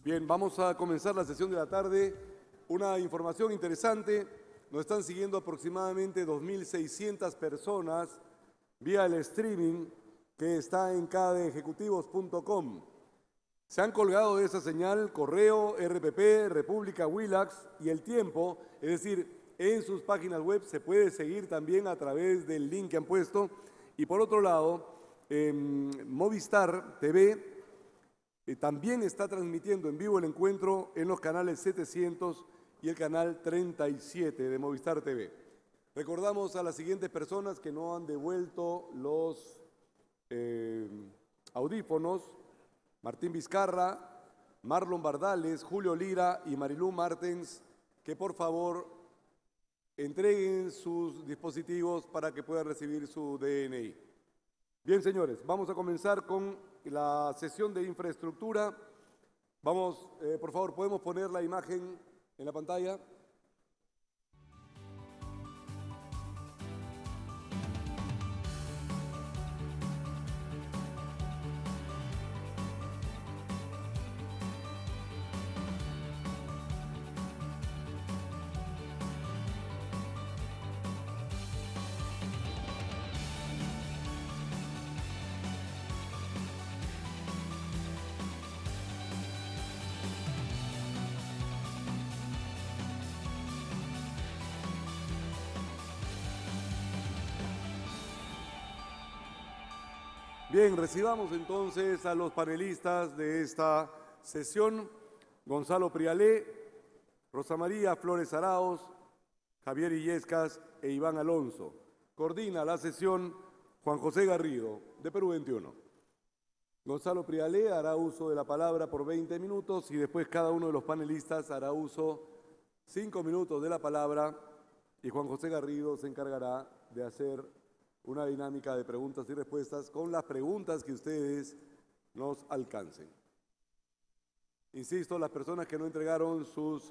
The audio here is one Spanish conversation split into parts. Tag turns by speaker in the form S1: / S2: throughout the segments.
S1: Bien, vamos a comenzar la sesión de la tarde. Una información interesante. Nos están siguiendo aproximadamente 2.600 personas vía el streaming que está en kdejecutivos.com. Se han colgado de esa señal Correo, RPP, República, Willax y El Tiempo, es decir, en sus páginas web se puede seguir también a través del link que han puesto. Y por otro lado, Movistar TV también está transmitiendo en vivo el encuentro en los canales 700 y el canal 37 de Movistar TV. Recordamos a las siguientes personas que no han devuelto los audífonos: Martín Vizcarra, Marlon Bardales, Julio Lira y Marilú Martens, que por favor entreguen sus dispositivos para que puedan recibir su DNI. Bien, señores, vamos a comenzar con la sesión de infraestructura. Vamos, por favor, ¿podemos poner la imagen en la pantalla? Bien, recibamos entonces a los panelistas de esta sesión: Gonzalo Prialé, Rosa María Flores Arauz, Javier Illescas e Iván Alonso. Coordina la sesión Juan José Garrido, de Perú 21. Gonzalo Prialé hará uso de la palabra por 20 minutos y después cada uno de los panelistas hará uso 5 minutos de la palabra y Juan José Garrido se encargará de hacer una dinámica de preguntas y respuestas con las preguntas que ustedes nos alcancen. Insisto, las personas que no entregaron sus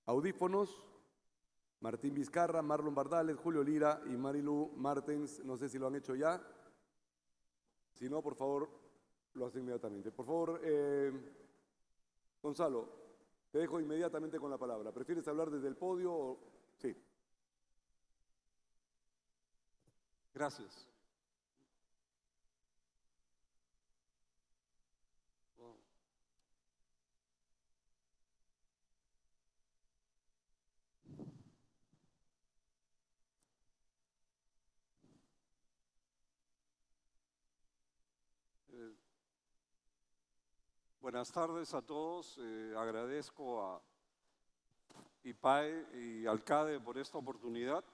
S1: audífonos: Martín Vizcarra, Marlon Bardales, Julio Lira y Marilú Martens. No sé si lo han hecho ya. Si no, por favor, lo hacen inmediatamente. Por favor, Gonzalo, te dejo inmediatamente con la palabra. ¿Prefieres hablar desde el podio o...? Sí.
S2: Gracias. Buenas tardes a todos. Agradezco a IPAE y al CADE por esta oportunidad.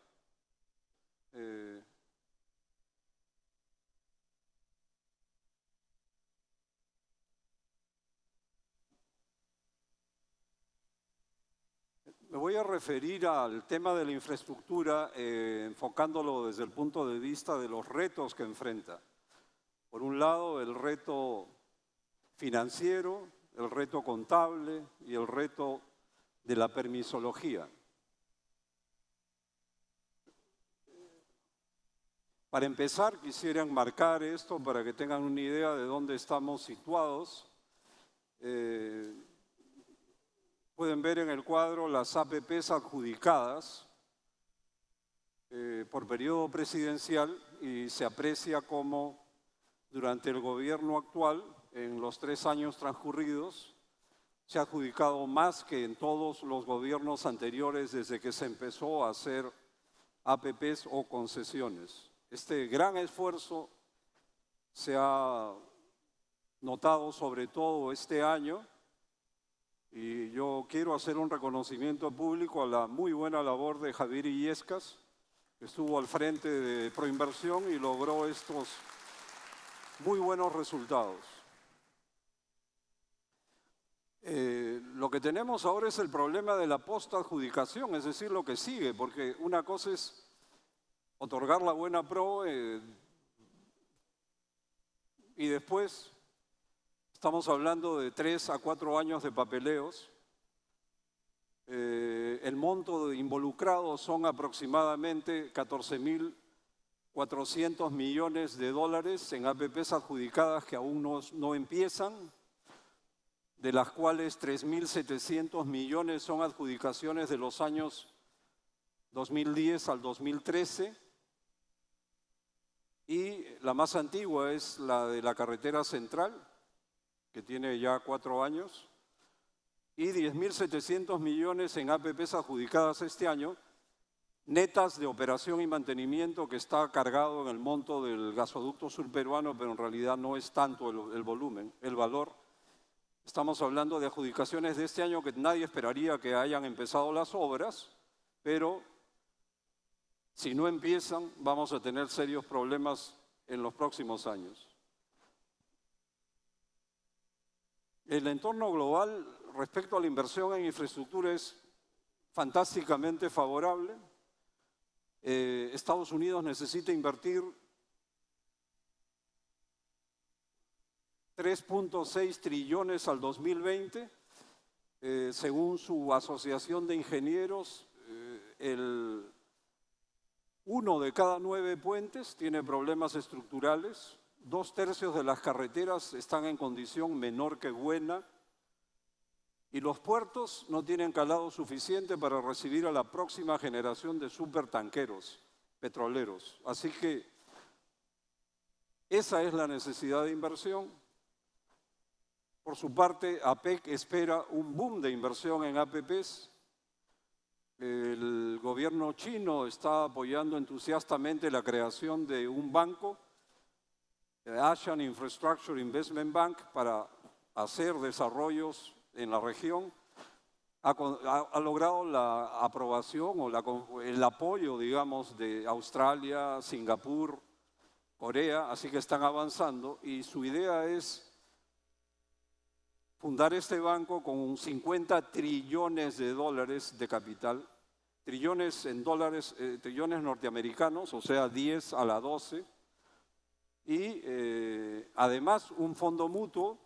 S2: Me voy a referir al tema de la infraestructura, enfocándolo desde el punto de vista de los retos que enfrenta. Por un lado, el reto financiero, el reto contable y el reto de la permisología. Para empezar, quisiera enmarcar esto para que tengan una idea de dónde estamos situados. Pueden ver en el cuadro las APPs adjudicadas por periodo presidencial y se aprecia cómo durante el gobierno actual, en los 3 años transcurridos, se ha adjudicado más que en todos los gobiernos anteriores desde que se empezó a hacer APPs o concesiones. Este gran esfuerzo se ha notado sobre todo este año. Y yo quiero hacer un reconocimiento público a la muy buena labor de Javier Illescas, que estuvo al frente de Proinversión y logró estos muy buenos resultados. Lo que tenemos ahora es el problema de la postadjudicación, es decir, lo que sigue, porque una cosa es otorgar la buena pro y después estamos hablando de 3 a 4 años de papeleos. El monto involucrado son aproximadamente 14.400 millones de dólares en APPs adjudicadas que aún no empiezan. de las cuales 3.700 millones son adjudicaciones de los años 2010 al 2013, y la más antigua es la de la carretera central, que tiene ya 4 años, y 10.700 millones en APPs adjudicadas este año, netas de operación y mantenimiento, que está cargado en el monto del gasoducto surperuano, pero en realidad no es tanto el volumen, el valor. Estamos hablando de adjudicaciones de este año que nadie esperaría que hayan empezado las obras, pero si no empiezan, vamos a tener serios problemas en los próximos años. El entorno global respecto a la inversión en infraestructura es fantásticamente favorable. Estados Unidos necesita invertir 3.6 trillones al 2020. Según su asociación de ingenieros, 1 de cada 9 puentes tiene problemas estructurales, 2/3 de las carreteras están en condición menor que buena, y los puertos no tienen calado suficiente para recibir a la próxima generación de supertanqueros petroleros. Así que esa es la necesidad de inversión. Por su parte, APEC espera un boom de inversión en APPs. El gobierno chino está apoyando entusiastamente la creación de un banco, Asian Infrastructure Investment Bank, para hacer desarrollos en la región. Ha logrado la aprobación o el apoyo, digamos, de Australia, Singapur, Corea, así que están avanzando, y su idea es fundar este banco con 50 trillones de dólares de capital, trillones en dólares, trillones norteamericanos, o sea, 10 a la 12, y además un fondo mutuo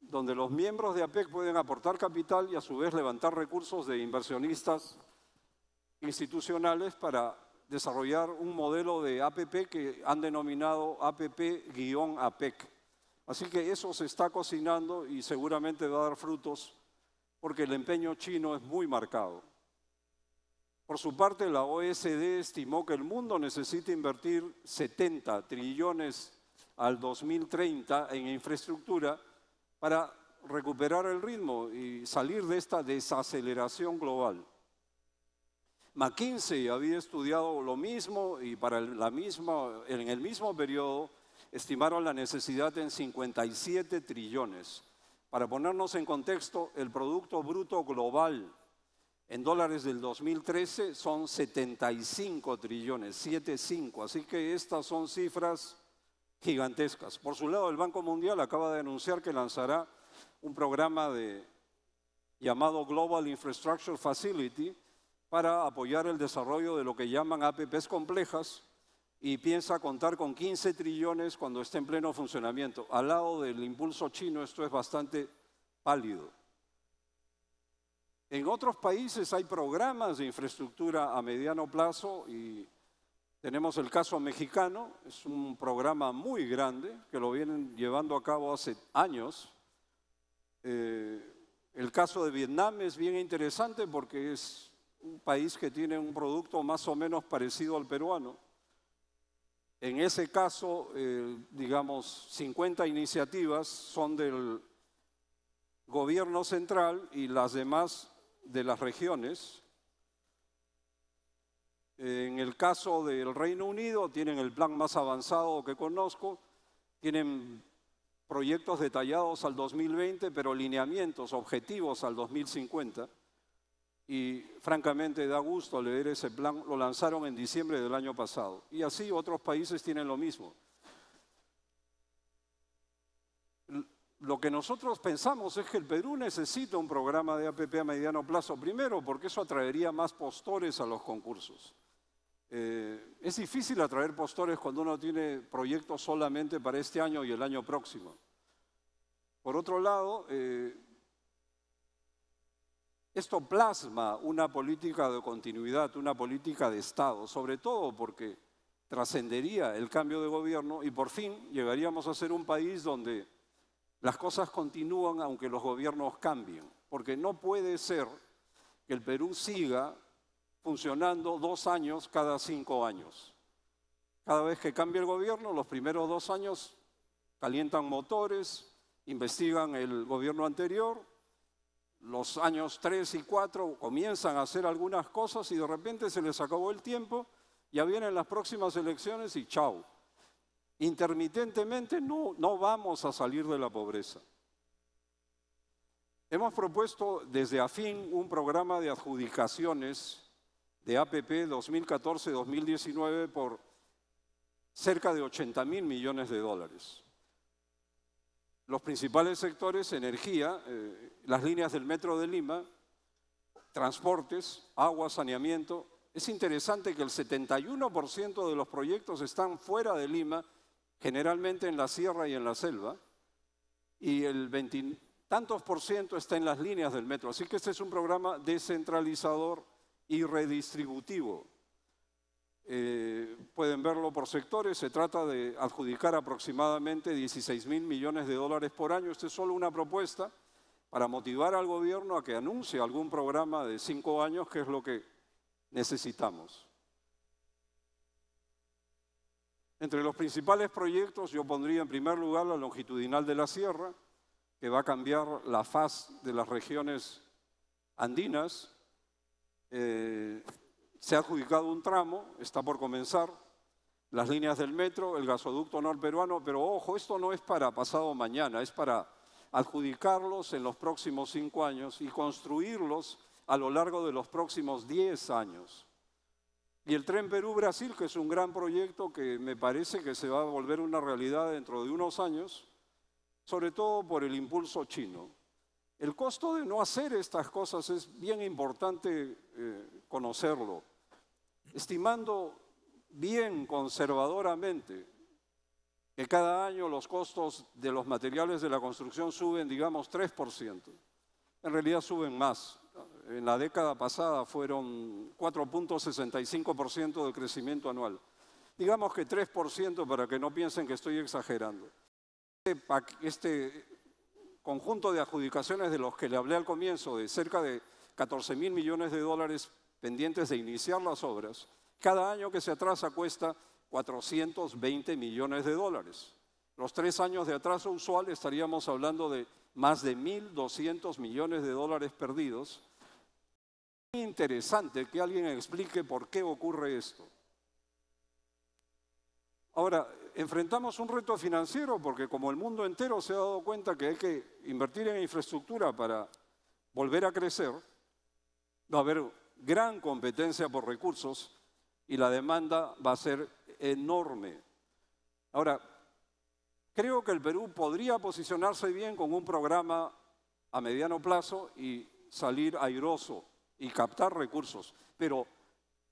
S2: donde los miembros de APEC pueden aportar capital y a su vez levantar recursos de inversionistas institucionales para desarrollar un modelo de APP que han denominado APP-APEC. Así que eso se está cocinando y seguramente va a dar frutos porque el empeño chino es muy marcado. Por su parte, la OECD estimó que el mundo necesita invertir 70 trillones al 2030 en infraestructura para recuperar el ritmo y salir de esta desaceleración global. McKinsey había estudiado lo mismo y en el mismo periodo estimaron la necesidad en 57 trillones. Para ponernos en contexto, el Producto Bruto Global en dólares del 2013 son 75 trillones, 75. Así que estas son cifras gigantescas. Por su lado, el Banco Mundial acaba de anunciar que lanzará un programa llamado Global Infrastructure Facility para apoyar el desarrollo de lo que llaman APPs complejas, y piensa contar con 15 trillones cuando esté en pleno funcionamiento. Al lado del impulso chino, esto es bastante pálido. En otros países hay programas de infraestructura a mediano plazo y tenemos el caso mexicano. Es un programa muy grande que lo vienen llevando a cabo hace años. El caso de Vietnam es bien interesante porque es un país que tiene un producto más o menos parecido al peruano. En ese caso, digamos, 50 iniciativas son del gobierno central y las demás de las regiones. En el caso del Reino Unido, tienen el plan más avanzado que conozco, tienen proyectos detallados al 2020, pero lineamientos, objetivos al 2050. Y francamente da gusto leer ese plan, lo lanzaron en diciembre del año pasado. Y así otros países tienen lo mismo. Lo que nosotros pensamos es que el Perú necesita un programa de APP a mediano plazo, primero porque eso atraería más postores a los concursos. Es difícil atraer postores cuando uno tiene proyectos solamente para este año y el año próximo. Por otro lado, esto plasma una política de continuidad, una política de Estado, sobre todo porque trascendería el cambio de gobierno y por fin llegaríamos a ser un país donde Las cosas continúan aunque los gobiernos cambien, porque no puede ser que el Perú siga funcionando 2 años cada 5 años. Cada vez que cambia el gobierno, los primeros 2 años calientan motores, investigan el gobierno anterior, los años 3 y 4 comienzan a hacer algunas cosas y de repente se les acabó el tiempo, ya vienen las próximas elecciones y chao. Intermitentemente no vamos a salir de la pobreza. Hemos propuesto desde AFIN un programa de adjudicaciones de APP 2014-2019 por cerca de 80.000 millones de dólares. Los principales sectores, energía, las líneas del Metro de Lima, transportes, agua, saneamiento. Es interesante que el 71% de los proyectos están fuera de Lima, generalmente en la sierra y en la selva, y el 20 tantos por ciento está en las líneas del metro. Así que este es un programa descentralizador y redistributivo. Pueden verlo por sectores, se trata de adjudicar aproximadamente 16.000 millones de dólares por año. Esta es solo una propuesta para motivar al gobierno a que anuncie algún programa de 5 años, que es lo que necesitamos. Entre los principales proyectos yo pondría en primer lugar la longitudinal de la sierra, que va a cambiar la faz de las regiones andinas. Se ha adjudicado un tramo, está por comenzar, las líneas del metro, el gasoducto norperuano, pero ojo, esto no es para pasado mañana, es para adjudicarlos en los próximos 5 años y construirlos a lo largo de los próximos 10 años. Y el Tren Perú-Brasil, que es un gran proyecto que me parece que se va a volver una realidad dentro de unos años, sobre todo por el impulso chino. El costo de no hacer estas cosas es bien importante conocerlo. Estimando bien conservadoramente que cada año los costos de los materiales de la construcción suben, digamos, 3%. En realidad suben más. En la década pasada fueron 4.65% de crecimiento anual. Digamos que 3% para que no piensen que estoy exagerando. Este conjunto de adjudicaciones de los que le hablé al comienzo, de cerca de 14.000 millones de dólares pendientes de iniciar las obras, cada año que se atrasa cuesta 420 millones de dólares. Los 3 años de atraso usual estaríamos hablando de más de 1.200 millones de dólares perdidos. Es interesante que alguien explique por qué ocurre esto. Ahora, enfrentamos un reto financiero porque como el mundo entero se ha dado cuenta que hay que invertir en infraestructura para volver a crecer, va a haber gran competencia por recursos y la demanda va a ser enorme. Ahora, creo que el Perú podría posicionarse bien con un programa a mediano plazo y salir airoso y captar recursos, pero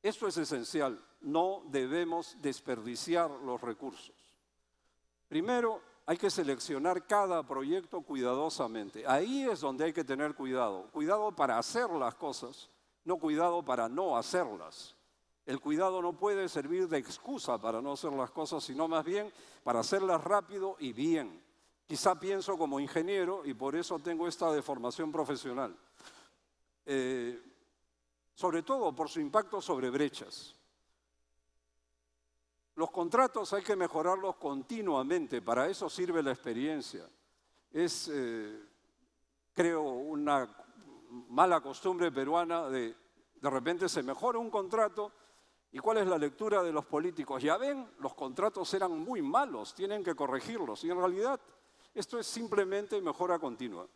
S2: esto es esencial, no debemos desperdiciar los recursos. Primero, hay que seleccionar cada proyecto cuidadosamente. Ahí es donde hay que tener cuidado. Cuidado para hacer las cosas, no cuidado para no hacerlas. El cuidado no puede servir de excusa para no hacer las cosas, sino más bien para hacerlas rápido y bien. Quizá pienso como ingeniero y por eso tengo esta deformación profesional. Sobre todo por su impacto sobre brechas. Los contratos hay que mejorarlos continuamente, para eso sirve la experiencia. Es, creo, una mala costumbre peruana de repente se mejora un contrato y ¿cuál es la lectura de los políticos? Ya ven, los contratos eran muy malos, tienen que corregirlos y en realidad esto es simplemente mejora continua.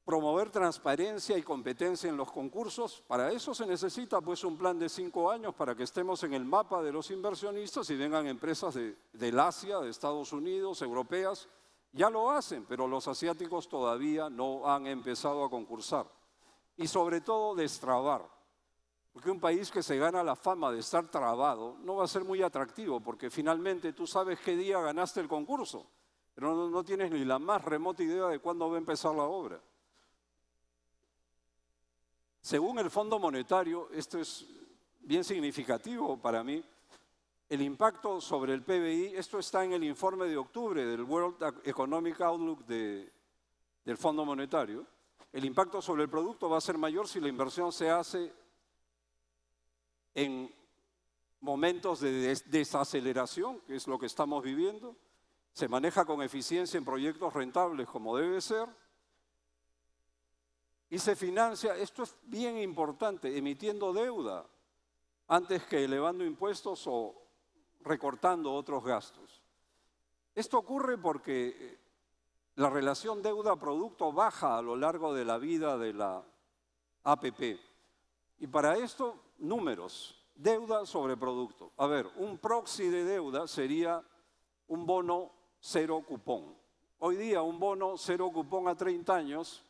S2: Promover transparencia y competencia en los concursos, para eso se necesita pues un plan de 5 años para que estemos en el mapa de los inversionistas y vengan empresas del Asia, de Estados Unidos, europeas, ya lo hacen, pero los asiáticos todavía no han empezado a concursar. Y sobre todo destrabar, porque un país que se gana la fama de estar trabado no va a ser muy atractivo, porque finalmente tú sabes qué día ganaste el concurso, pero no tienes ni la más remota idea de cuándo va a empezar la obra. Según el Fondo Monetario, esto es bien significativo para mí, el impacto sobre el PBI, esto está en el informe de octubre del World Economic Outlook del Fondo Monetario, el impacto sobre el producto va a ser mayor si la inversión se hace en momentos de desaceleración, que es lo que estamos viviendo, se maneja con eficiencia en proyectos rentables como debe ser, y se financia, esto es bien importante, emitiendo deuda antes que elevando impuestos o recortando otros gastos. Esto ocurre porque la relación deuda-producto baja a lo largo de la vida de la APP. Y para esto, números, deuda sobre producto. A ver, un proxy de deuda sería un bono cero cupón. Hoy día un bono cero cupón a 30 años,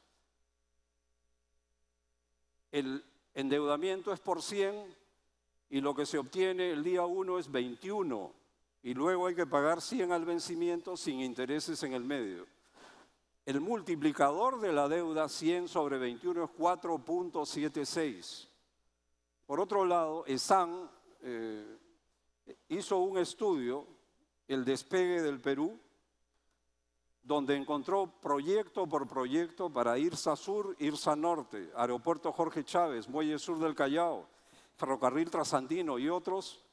S2: el endeudamiento es por 100 y lo que se obtiene el día 1 es 21 y luego hay que pagar 100 al vencimiento sin intereses en el medio. El multiplicador de la deuda 100 sobre 21 es 4.76. Por otro lado, ESAN hizo un estudio, el despegue del Perú, donde encontró proyecto por proyecto para IRSA Sur, IRSA Norte, Aeropuerto Jorge Chávez, Muelle Sur del Callao, Ferrocarril Trasandino y otros,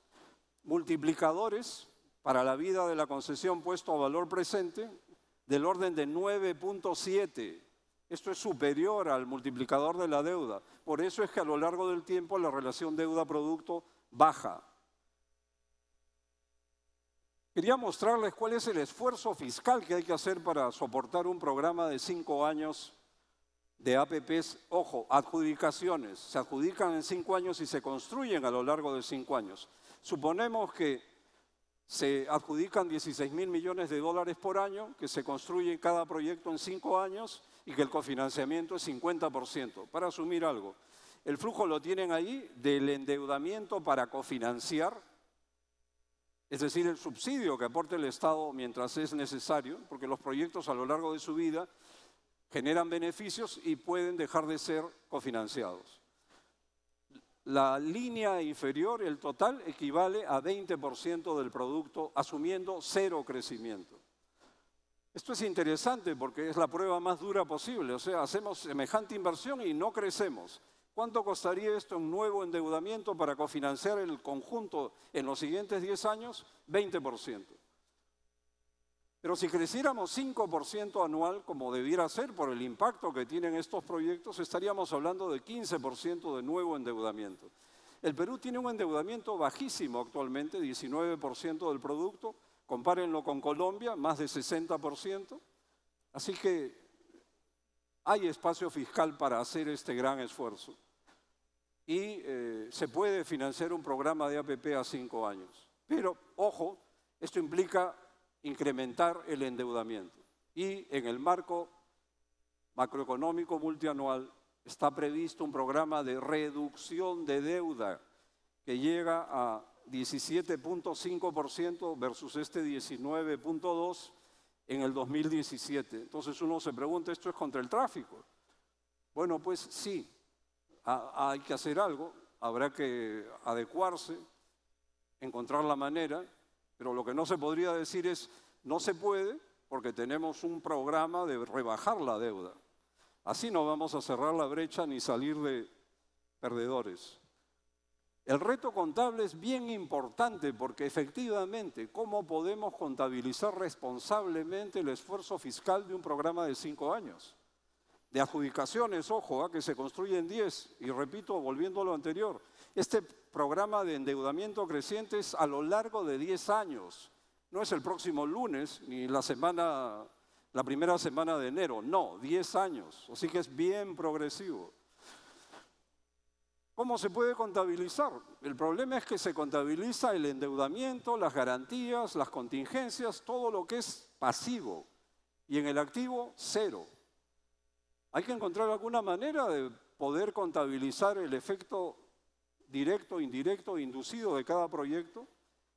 S2: multiplicadores para la vida de la concesión puesto a valor presente del orden de 9.7. Esto es superior al multiplicador de la deuda. Por eso es que a lo largo del tiempo la relación deuda-producto baja. Quería mostrarles cuál es el esfuerzo fiscal que hay que hacer para soportar un programa de 5 años de APPs. Ojo, adjudicaciones. Se adjudican en 5 años y se construyen a lo largo de 5 años. Suponemos que se adjudican 16.000 millones de dólares por año, que se construye cada proyecto en 5 años y que el cofinanciamiento es 50%. Para asumir algo, el flujo lo tienen ahí del endeudamiento para cofinanciar, es decir, el subsidio que aporte el Estado mientras es necesario, porque los proyectos a lo largo de su vida generan beneficios y pueden dejar de ser cofinanciados. La línea inferior, el total, equivale a 20% del producto, asumiendo cero crecimiento. Esto es interesante porque es la prueba más dura posible, o sea, hacemos semejante inversión y no crecemos. ¿Cuánto costaría esto en nuevo endeudamiento para cofinanciar el conjunto en los siguientes 10 años? 20%. Pero si creciéramos 5% anual, como debiera ser por el impacto que tienen estos proyectos, estaríamos hablando de 15% de nuevo endeudamiento. El Perú tiene un endeudamiento bajísimo actualmente, 19% del producto. Compárenlo con Colombia, más de 60%. Así que hay espacio fiscal para hacer este gran esfuerzo y se puede financiar un programa de APP a 5 años. Pero, ojo, esto implica incrementar el endeudamiento. Y en el marco macroeconómico multianual está previsto un programa de reducción de deuda que llega a 17.5% versus este 19.2% en el 2017. Entonces uno se pregunta, ¿esto es contra el tráfico? Bueno, pues sí, hay que hacer algo, habrá que adecuarse, encontrar la manera, pero lo que no se podría decir es, no se puede porque tenemos un programa de rebajar la deuda. Así no vamos a cerrar la brecha ni salir de perdedores. El reto contable es bien importante porque efectivamente, ¿cómo podemos contabilizar responsablemente el esfuerzo fiscal de un programa de 5 años? De adjudicaciones, ojo, que se construyen 10. Y repito, volviendo a lo anterior, este programa de endeudamiento creciente es a lo largo de 10 años. No es el próximo lunes ni la primera semana de enero, no, 10 años. Así que es bien progresivo. ¿Cómo se puede contabilizar? El problema es que se contabiliza el endeudamiento, las garantías, las contingencias, todo lo que es pasivo. Y en el activo, cero. Hay que encontrar alguna manera de poder contabilizar el efecto directo, indirecto, inducido de cada proyecto,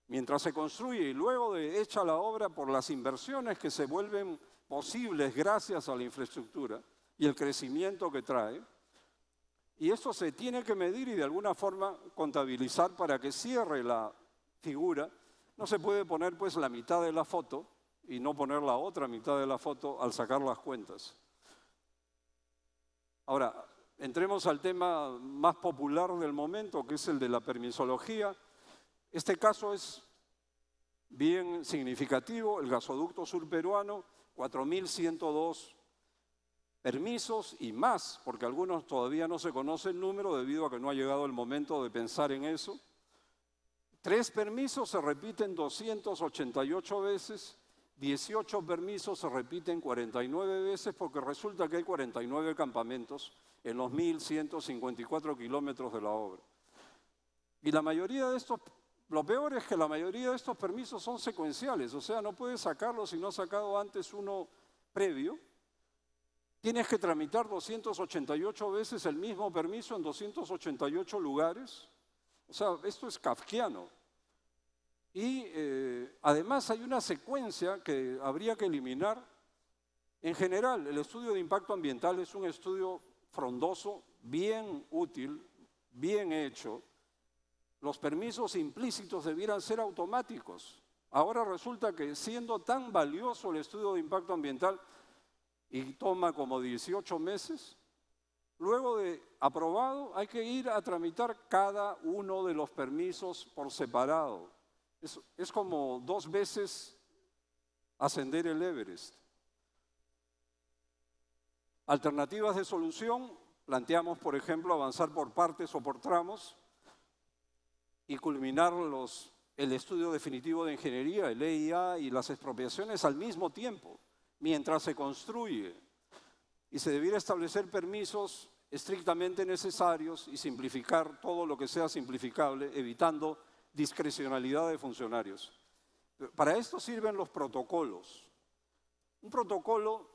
S2: mientras se construye y luego de hecha la obra por las inversiones que se vuelven posibles gracias a la infraestructura y el crecimiento que trae. Y esto se tiene que medir y de alguna forma contabilizar para que cierre la figura, no se puede poner pues la mitad de la foto y no poner la otra mitad de la foto al sacar las cuentas. Ahora, entremos al tema más popular del momento, que es el de la permisología. Este caso es bien significativo, el gasoducto surperuano, 4.102 permisos y más, porque algunos todavía no se conoce el número debido a que no ha llegado el momento de pensar en eso. 3 permisos se repiten 288 veces, 18 permisos se repiten 49 veces porque resulta que hay 49 campamentos en los 1.154 kilómetros de la obra. Y la mayoría de estos, lo peor es que la mayoría de estos permisos son secuenciales, o sea, no puedes sacarlo si no has sacado antes uno previo. Tienes que tramitar 288 veces el mismo permiso en 288 lugares. O sea, esto es kafkiano. Y además hay una secuencia que habría que eliminar. En general, el estudio de impacto ambiental es un estudio frondoso, bien útil, bien hecho. Los permisos implícitos debieran ser automáticos. Ahora resulta que siendo tan valioso el estudio de impacto ambiental y toma como 18 meses, luego de aprobado hay que ir a tramitar cada uno de los permisos por separado. Es como 2 veces ascender el Everest. Alternativas de solución, planteamos, por ejemplo, avanzar por partes o por tramos y culminar el estudio definitivo de ingeniería, el EIA y las expropiaciones al mismo tiempo, mientras se construye. Y se debiera establecer permisos estrictamente necesarios y simplificar todo lo que sea simplificable, evitando discrecionalidad de funcionarios. Para esto sirven los protocolos. Un protocolo,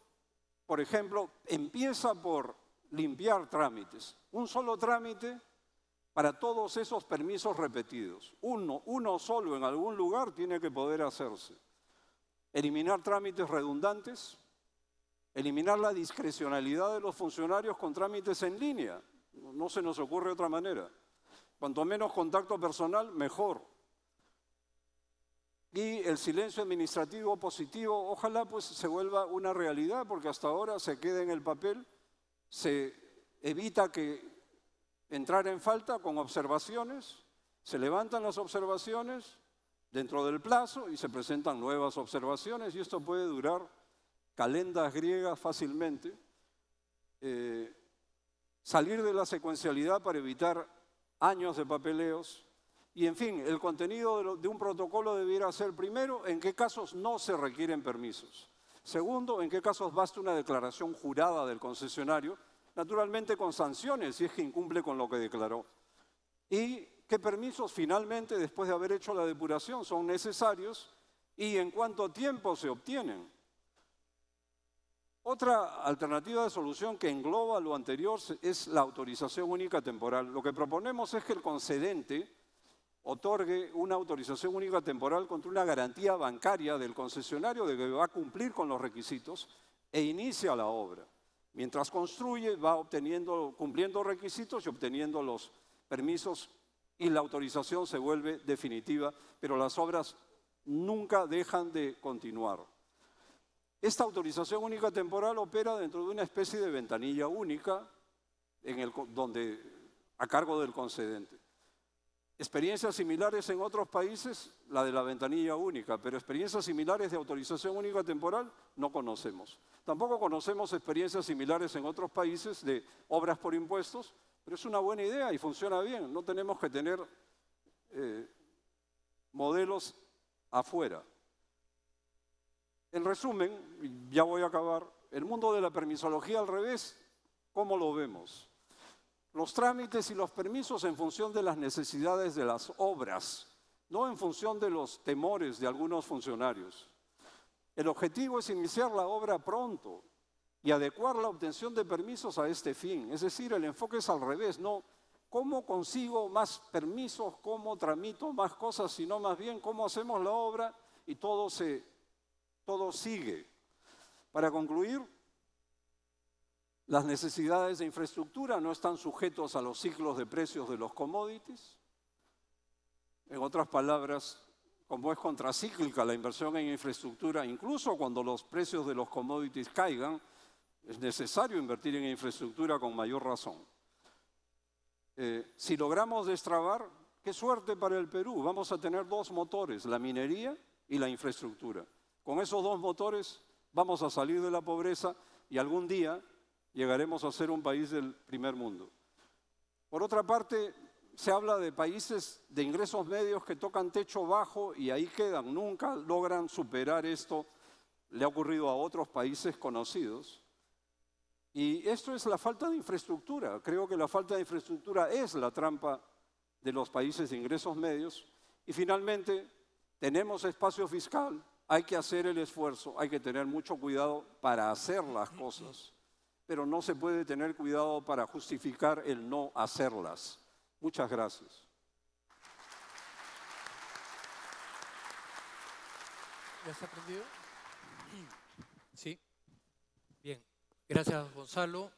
S2: por ejemplo, empieza por limpiar trámites. Un solo trámite para todos esos permisos repetidos. Uno solo en algún lugar tiene que poder hacerse. Eliminar trámites redundantes, eliminar la discrecionalidad de los funcionarios con trámites en línea. No se nos ocurre otra manera. Cuanto menos contacto personal, mejor. Y el silencio administrativo positivo, ojalá pues se vuelva una realidad, porque hasta ahora se queda en el papel, se evita que entrar en falta con observaciones, se levantan las observaciones dentro del plazo y se presentan nuevas observaciones y esto puede durar calendas griegas fácilmente. Salir de la secuencialidad para evitar años de papeleos. Y, en fin, el contenido de un protocolo debiera ser, primero, en qué casos no se requieren permisos. Segundo, en qué casos basta una declaración jurada del concesionario, naturalmente con sanciones si es que incumple con lo que declaró. Y qué permisos finalmente, después de haber hecho la depuración, son necesarios y en cuánto tiempo se obtienen. Otra alternativa de solución que engloba lo anterior es la autorización única temporal. Lo que proponemos es que el concedente otorgue una autorización única temporal contra una garantía bancaria del concesionario de que va a cumplir con los requisitos e inicia la obra. Mientras construye, va cumpliendo requisitos y obteniendo los permisos y la autorización se vuelve definitiva, pero las obras nunca dejan de continuar. Esta autorización única temporal opera dentro de una especie de ventanilla única a cargo del concedente. Experiencias similares en otros países, la de la ventanilla única, pero experiencias similares de autorización única temporal no conocemos. Tampoco conocemos experiencias similares en otros países de obras por impuestos, pero es una buena idea y funciona bien. No tenemos que tener modelos afuera. En resumen, ya voy a acabar, el mundo de la permisología al revés, ¿cómo lo vemos? Los trámites y los permisos en función de las necesidades de las obras, no en función de los temores de algunos funcionarios. El objetivo es iniciar la obra pronto y adecuar la obtención de permisos a este fin. Es decir, el enfoque es al revés, no cómo consigo más permisos, cómo tramito más cosas, sino más bien cómo hacemos la obra y todo sigue. Para concluir, las necesidades de infraestructura no están sujetos a los ciclos de precios de los commodities. En otras palabras, como es contracíclica la inversión en infraestructura, incluso cuando los precios de los commodities caigan, es necesario invertir en infraestructura con mayor razón. Si logramos destrabar, qué suerte para el Perú. Vamos a tener dos motores, la minería y la infraestructura. Con esos dos motores vamos a salir de la pobreza y algún día llegaremos a ser un país del primer mundo. Por otra parte, se habla de países de ingresos medios que tocan techo bajo y ahí quedan, nunca logran superar esto. Le ha ocurrido a otros países conocidos. Y esto es la falta de infraestructura. Creo que la falta de infraestructura es la trampa de los países de ingresos medios. Y finalmente, tenemos espacio fiscal, hay que hacer el esfuerzo, hay que tener mucho cuidado para hacer las cosas, pero no se puede tener cuidado para justificar el no hacerlas. Muchas gracias.
S3: ¿Ya se ha aprendido? Sí. Bien. Gracias, Gonzalo.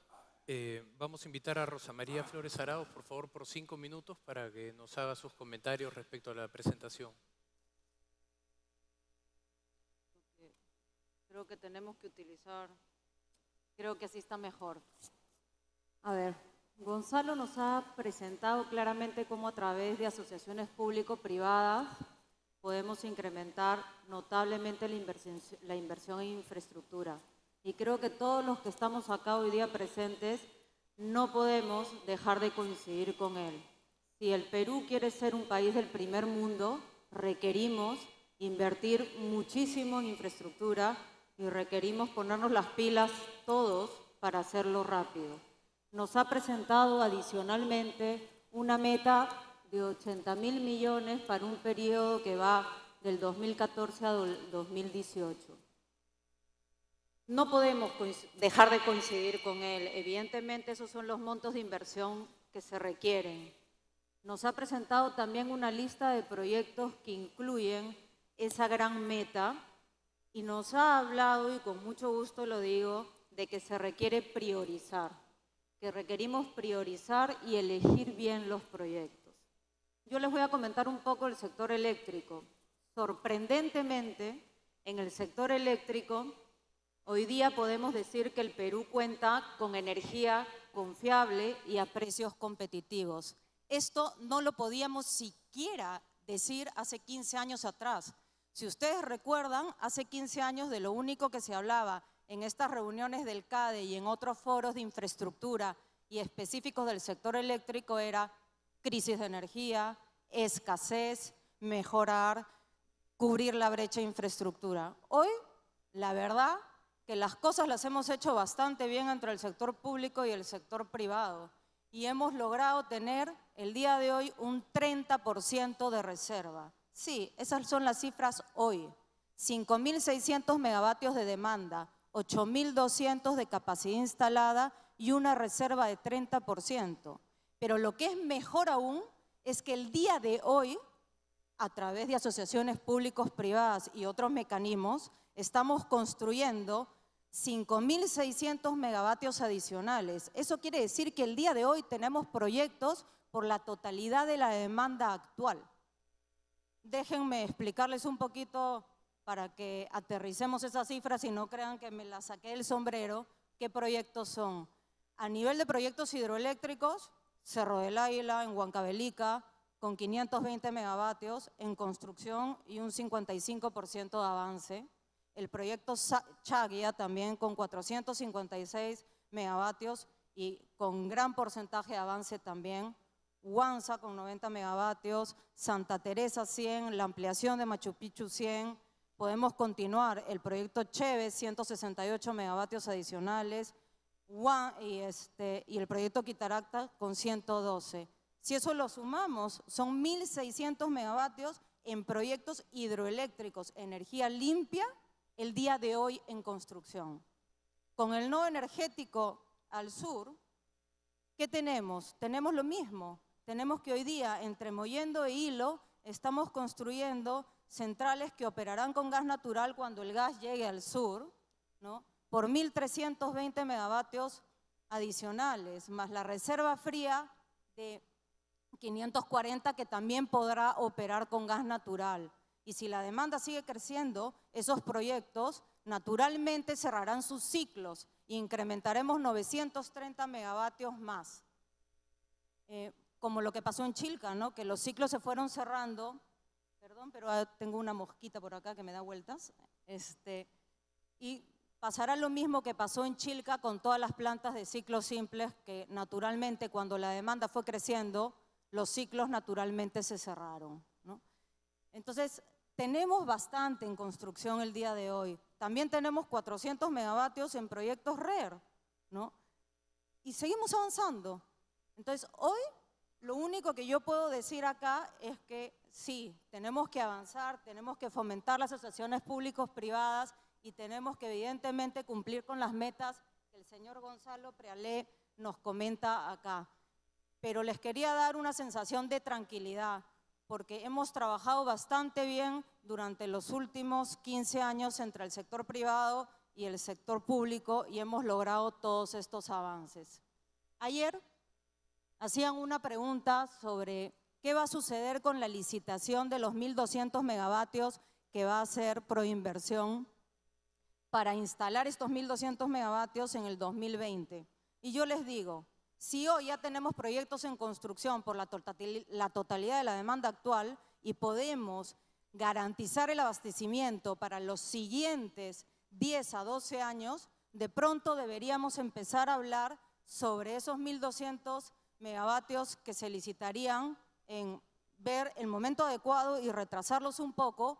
S3: Vamos a invitar a Rosa María Flores Arauz, por favor, por 5 minutos para que nos haga sus comentarios respecto a la presentación.
S4: Creo que tenemos que utilizar, creo que así está mejor. A ver, Gonzalo nos ha presentado claramente cómo a través de asociaciones público-privadas podemos incrementar notablemente la inversión en infraestructura. Y creo que todos los que estamos acá hoy día presentes no podemos dejar de coincidir con él. Si el Perú quiere ser un país del primer mundo, requerimos invertir muchísimo en infraestructura y requerimos ponernos las pilas todos para hacerlo rápido. Nos ha presentado adicionalmente una meta de 80.000 millones para un periodo que va del 2014 al 2018. No podemos dejar de coincidir con él. Evidentemente, esos son los montos de inversión que se requieren. Nos ha presentado también una lista de proyectos que incluyen esa gran meta y nos ha hablado, y con mucho gusto lo digo, de que se requiere priorizar, que requerimos priorizar y elegir bien los proyectos. Yo les voy a comentar un poco el sector eléctrico. Sorprendentemente, en el sector eléctrico, hoy día podemos decir que el Perú cuenta con energía confiable y a precios competitivos. Esto no lo podíamos siquiera decir hace 15 años atrás. Si ustedes recuerdan, hace 15 años de lo único que se hablaba en estas reuniones del CADE y en otros foros de infraestructura y específicos del sector eléctrico era crisis de energía, escasez, mejorar, cubrir la brecha de infraestructura. Hoy, la verdad, que las cosas las hemos hecho bastante bien entre el sector público y el sector privado y hemos logrado tener el día de hoy un 30% de reserva. Sí, esas son las cifras hoy. 5.600 megavatios de demanda, 8.200 de capacidad instalada y una reserva de 30%. Pero lo que es mejor aún es que el día de hoy, a través de asociaciones públicos privadas y otros mecanismos, estamos construyendo 5.600 megavatios adicionales. Eso quiere decir que el día de hoy tenemos proyectos por la totalidad de la demanda actual. Déjenme explicarles un poquito para que aterricemos esas cifras y no crean que me las saqué del sombrero, qué proyectos son. A nivel de proyectos hidroeléctricos, Cerro del Águila, en Huancavelica, con 520 megavatios en construcción y un 55% de avance. El proyecto Chaguia también con 456 megavatios y con gran porcentaje de avance también. Huanza con 90 megavatios, Santa Teresa 100, la ampliación de Machu Picchu 100. Podemos continuar el proyecto Cheve, 168 megavatios adicionales, y el proyecto Quitaracta con 112. Si eso lo sumamos, son 1.600 megavatios en proyectos hidroeléctricos, energía limpia, el día de hoy en construcción. Con el nodo energético al sur, ¿qué tenemos? Tenemos lo mismo. Tenemos que hoy día, entre Mollendo e Hilo, estamos construyendo centrales que operarán con gas natural cuando el gas llegue al sur, ¿no? Por 1.320 megavatios adicionales, más la reserva fría de 540 que también podrá operar con gas natural. Y si la demanda sigue creciendo, esos proyectos naturalmente cerrarán sus ciclos e incrementaremos 930 megavatios más. Como lo que pasó en Chilca, ¿no? Que los ciclos se fueron cerrando. Perdón, pero tengo una mosquita por acá que me da vueltas. Y pasará lo mismo que pasó en Chilca con todas las plantas de ciclos simples, que naturalmente cuando la demanda fue creciendo, los ciclos naturalmente se cerraron, ¿no? Entonces, tenemos bastante en construcción el día de hoy. También tenemos 400 megavatios en proyectos RER, ¿no? Y seguimos avanzando. Entonces, hoy lo único que yo puedo decir acá es que sí, tenemos que avanzar, tenemos que fomentar las asociaciones públicos-privadas y tenemos que evidentemente cumplir con las metas que el señor Gonzalo Prialé nos comenta acá. Pero les quería dar una sensación de tranquilidad, porque hemos trabajado bastante bien durante los últimos 15 años entre el sector privado y el sector público y hemos logrado todos estos avances. Ayer hacían una pregunta sobre qué va a suceder con la licitación de los 1.200 megavatios que va a hacer Proinversión para instalar estos 1.200 megavatios en el 2020. Y yo les digo, si hoy ya tenemos proyectos en construcción por la totalidad de la demanda actual y podemos garantizar el abastecimiento para los siguientes 10 a 12 años, de pronto deberíamos empezar a hablar sobre esos 1.200 megavatios que se licitarían, en ver el momento adecuado y retrasarlos un poco,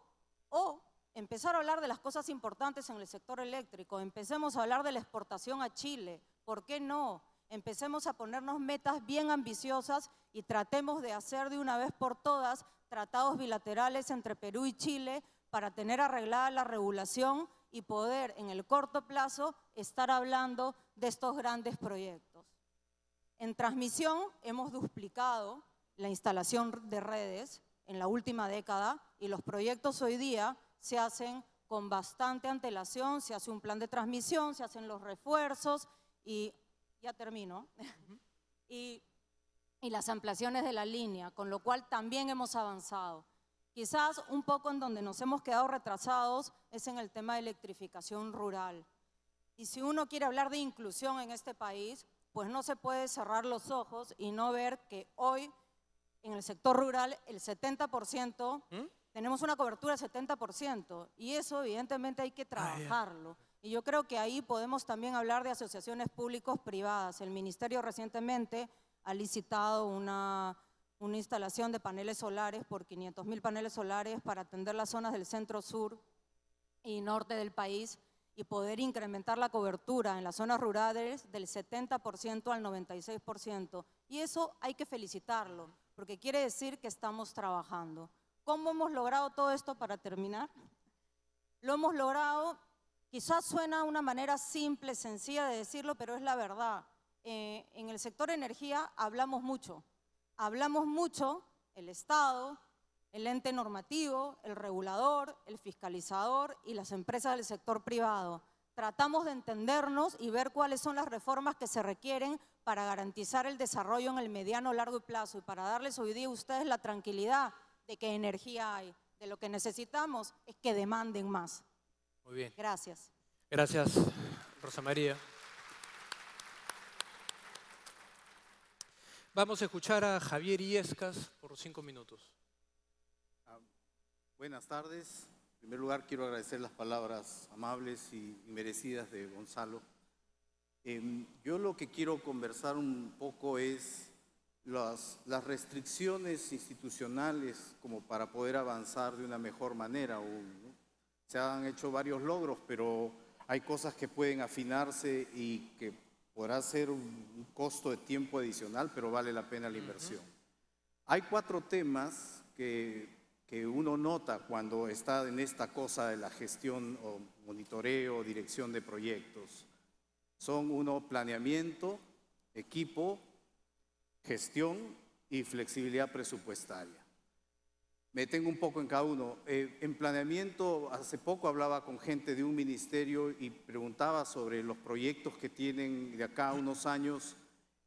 S4: o empezar a hablar de las cosas importantes en el sector eléctrico. Empecemos a hablar de la exportación a Chile, ¿por qué no? Empecemos a ponernos metas bien ambiciosas y tratemos de hacer de una vez por todas tratados bilaterales entre Perú y Chile para tener arreglada la regulación y poder en el corto plazo estar hablando de estos grandes proyectos. En transmisión hemos duplicado la instalación de redes en la última década y los proyectos hoy día se hacen con bastante antelación, se hace un plan de transmisión, se hacen los refuerzos y ya termino, y las ampliaciones de la línea, con lo cual también hemos avanzado. Quizás un poco en donde nos hemos quedado retrasados es en el tema de electrificación rural. Y si uno quiere hablar de inclusión en este país, pues no se puede cerrar los ojos y no ver que hoy en el sector rural el 70%, tenemos una cobertura del 70%, y eso evidentemente hay que trabajarlo. Y yo creo que ahí podemos también hablar de asociaciones públicos-privadas. El Ministerio recientemente ha licitado una instalación de paneles solares por 500.000 paneles solares para atender las zonas del centro, sur y norte del país y poder incrementar la cobertura en las zonas rurales del 70% al 96%. Y eso hay que felicitarlo, porque quiere decir que estamos trabajando. ¿Cómo hemos logrado todo esto para terminar? Lo hemos logrado. Quizás suena una manera simple, sencilla de decirlo, pero es la verdad. En el sector energía hablamos mucho, el Estado, el ente normativo, el regulador, el fiscalizador y las empresas del sector privado. Tratamos de entendernos y ver cuáles son las reformas que se requieren para garantizar el desarrollo en el mediano o largo plazo y para darles hoy día a ustedes la tranquilidad de que energía hay. De lo que necesitamos es que demanden más.
S3: Muy bien.
S4: Gracias.
S3: Gracias, Rosa María. Vamos a escuchar a Javier Illescas por 5 minutos.
S5: Buenas tardes. En primer lugar, quiero agradecer las palabras amables y merecidas de Gonzalo. Yo lo que quiero conversar un poco es las restricciones institucionales como para poder avanzar de una mejor manera aún, ¿no? Se han hecho varios logros, pero hay cosas que pueden afinarse y que podrá ser un costo de tiempo adicional, pero vale la pena la inversión. Hay 4 temas que uno nota cuando está en esta cosa de la gestión o monitoreo, dirección de proyectos. Son 1, planeamiento, equipo, gestión y flexibilidad presupuestaria. Me detengo un poco en cada uno. En planeamiento, hace poco hablaba con gente de un ministerio y preguntaba sobre los proyectos que tienen de acá a unos años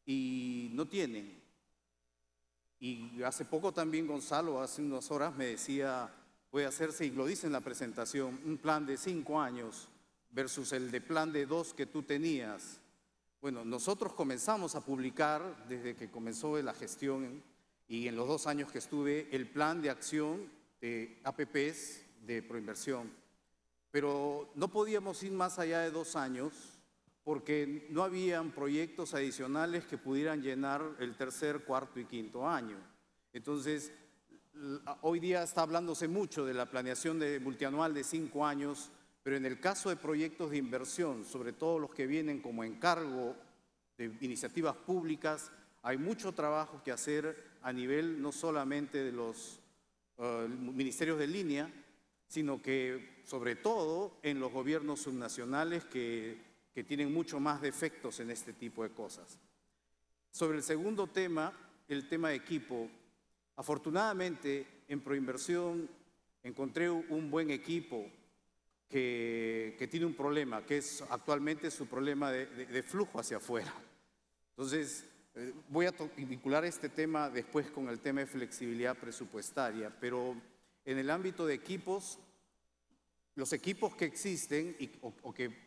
S5: y no tienen. Y hace poco también Gonzalo, hace unas horas, me decía, puede hacerse, y lo dice en la presentación, un plan de 5 años versus el de plan de 2 que tú tenías. Bueno, nosotros comenzamos a publicar desde que comenzó la gestión y en los 2 años que estuve, el plan de acción de APPs de Proinversión. Pero no podíamos ir más allá de 2 años porque no habían proyectos adicionales que pudieran llenar el tercer, cuarto y quinto año. Entonces, hoy día está hablándose mucho de la planeación multianual de 5 años, pero en el caso de proyectos de inversión, sobre todo los que vienen como encargo de iniciativas públicas, hay mucho trabajo que hacer a nivel no solamente de los ministerios de línea, sino que sobre todo en los gobiernos subnacionales que tienen mucho más defectos en este tipo de cosas. Sobre el segundo tema, el tema de equipo, afortunadamente en Proinversión encontré un buen equipo que tiene un problema, que es actualmente su problema de flujo hacia afuera. Entonces, voy a vincular este tema después con el tema de flexibilidad presupuestaria, pero en el ámbito de equipos, los equipos que existen o que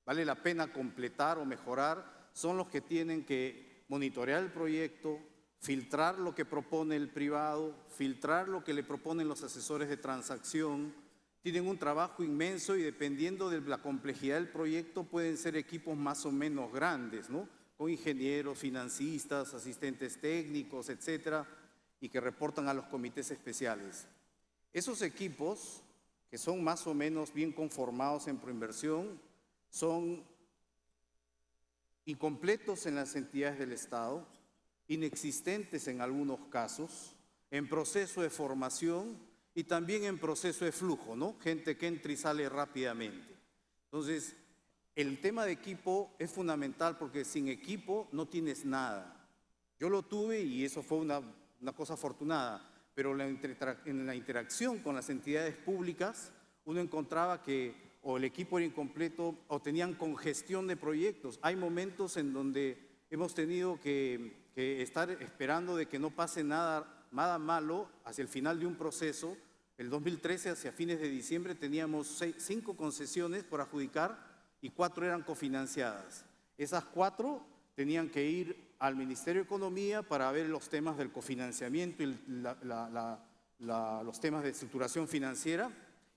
S5: vale la pena completar o mejorar son los que tienen que monitorear el proyecto, filtrar lo que propone el privado, filtrar lo que le proponen los asesores de transacción. Tienen un trabajo inmenso y dependiendo de la complejidad del proyecto pueden ser equipos más o menos grandes, ¿no? Con ingenieros, financistas, asistentes técnicos, etcétera, y que reportan a los comités especiales. Esos equipos, que son más o menos bien conformados en Proinversión, son incompletos en las entidades del Estado, inexistentes en algunos casos, en proceso de formación y también en proceso de flujo, ¿no? Gente que entra y sale rápidamente. Entonces, el tema de equipo es fundamental porque sin equipo no tienes nada. Yo lo tuve y eso fue una cosa afortunada, pero en la interacción con las entidades públicas uno encontraba que o el equipo era incompleto o tenían congestión de proyectos. Hay momentos en donde hemos tenido que estar esperando de que no pase nada malo hacia el final de un proceso. El 2013, hacia fines de diciembre, teníamos 5 concesiones por adjudicar y 4 eran cofinanciadas. Esas 4 tenían que ir al Ministerio de Economía para ver los temas del cofinanciamiento y los temas de estructuración financiera,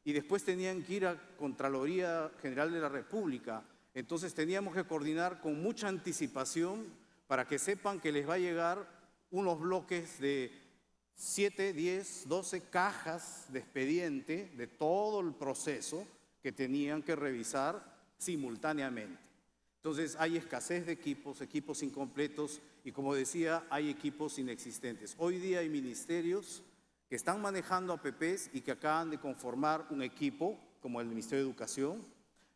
S5: y después tenían que ir a Contraloría General de la República. Entonces teníamos que coordinar con mucha anticipación para que sepan que les va a llegar unos bloques de 7, 10, 12 cajas de expediente de todo el proceso que tenían que revisar simultáneamente. Entonces hay escasez de equipos incompletos y, como decía, hay equipos inexistentes. Hoy día hay ministerios que están manejando APPs y que acaban de conformar un equipo, como el Ministerio de Educación,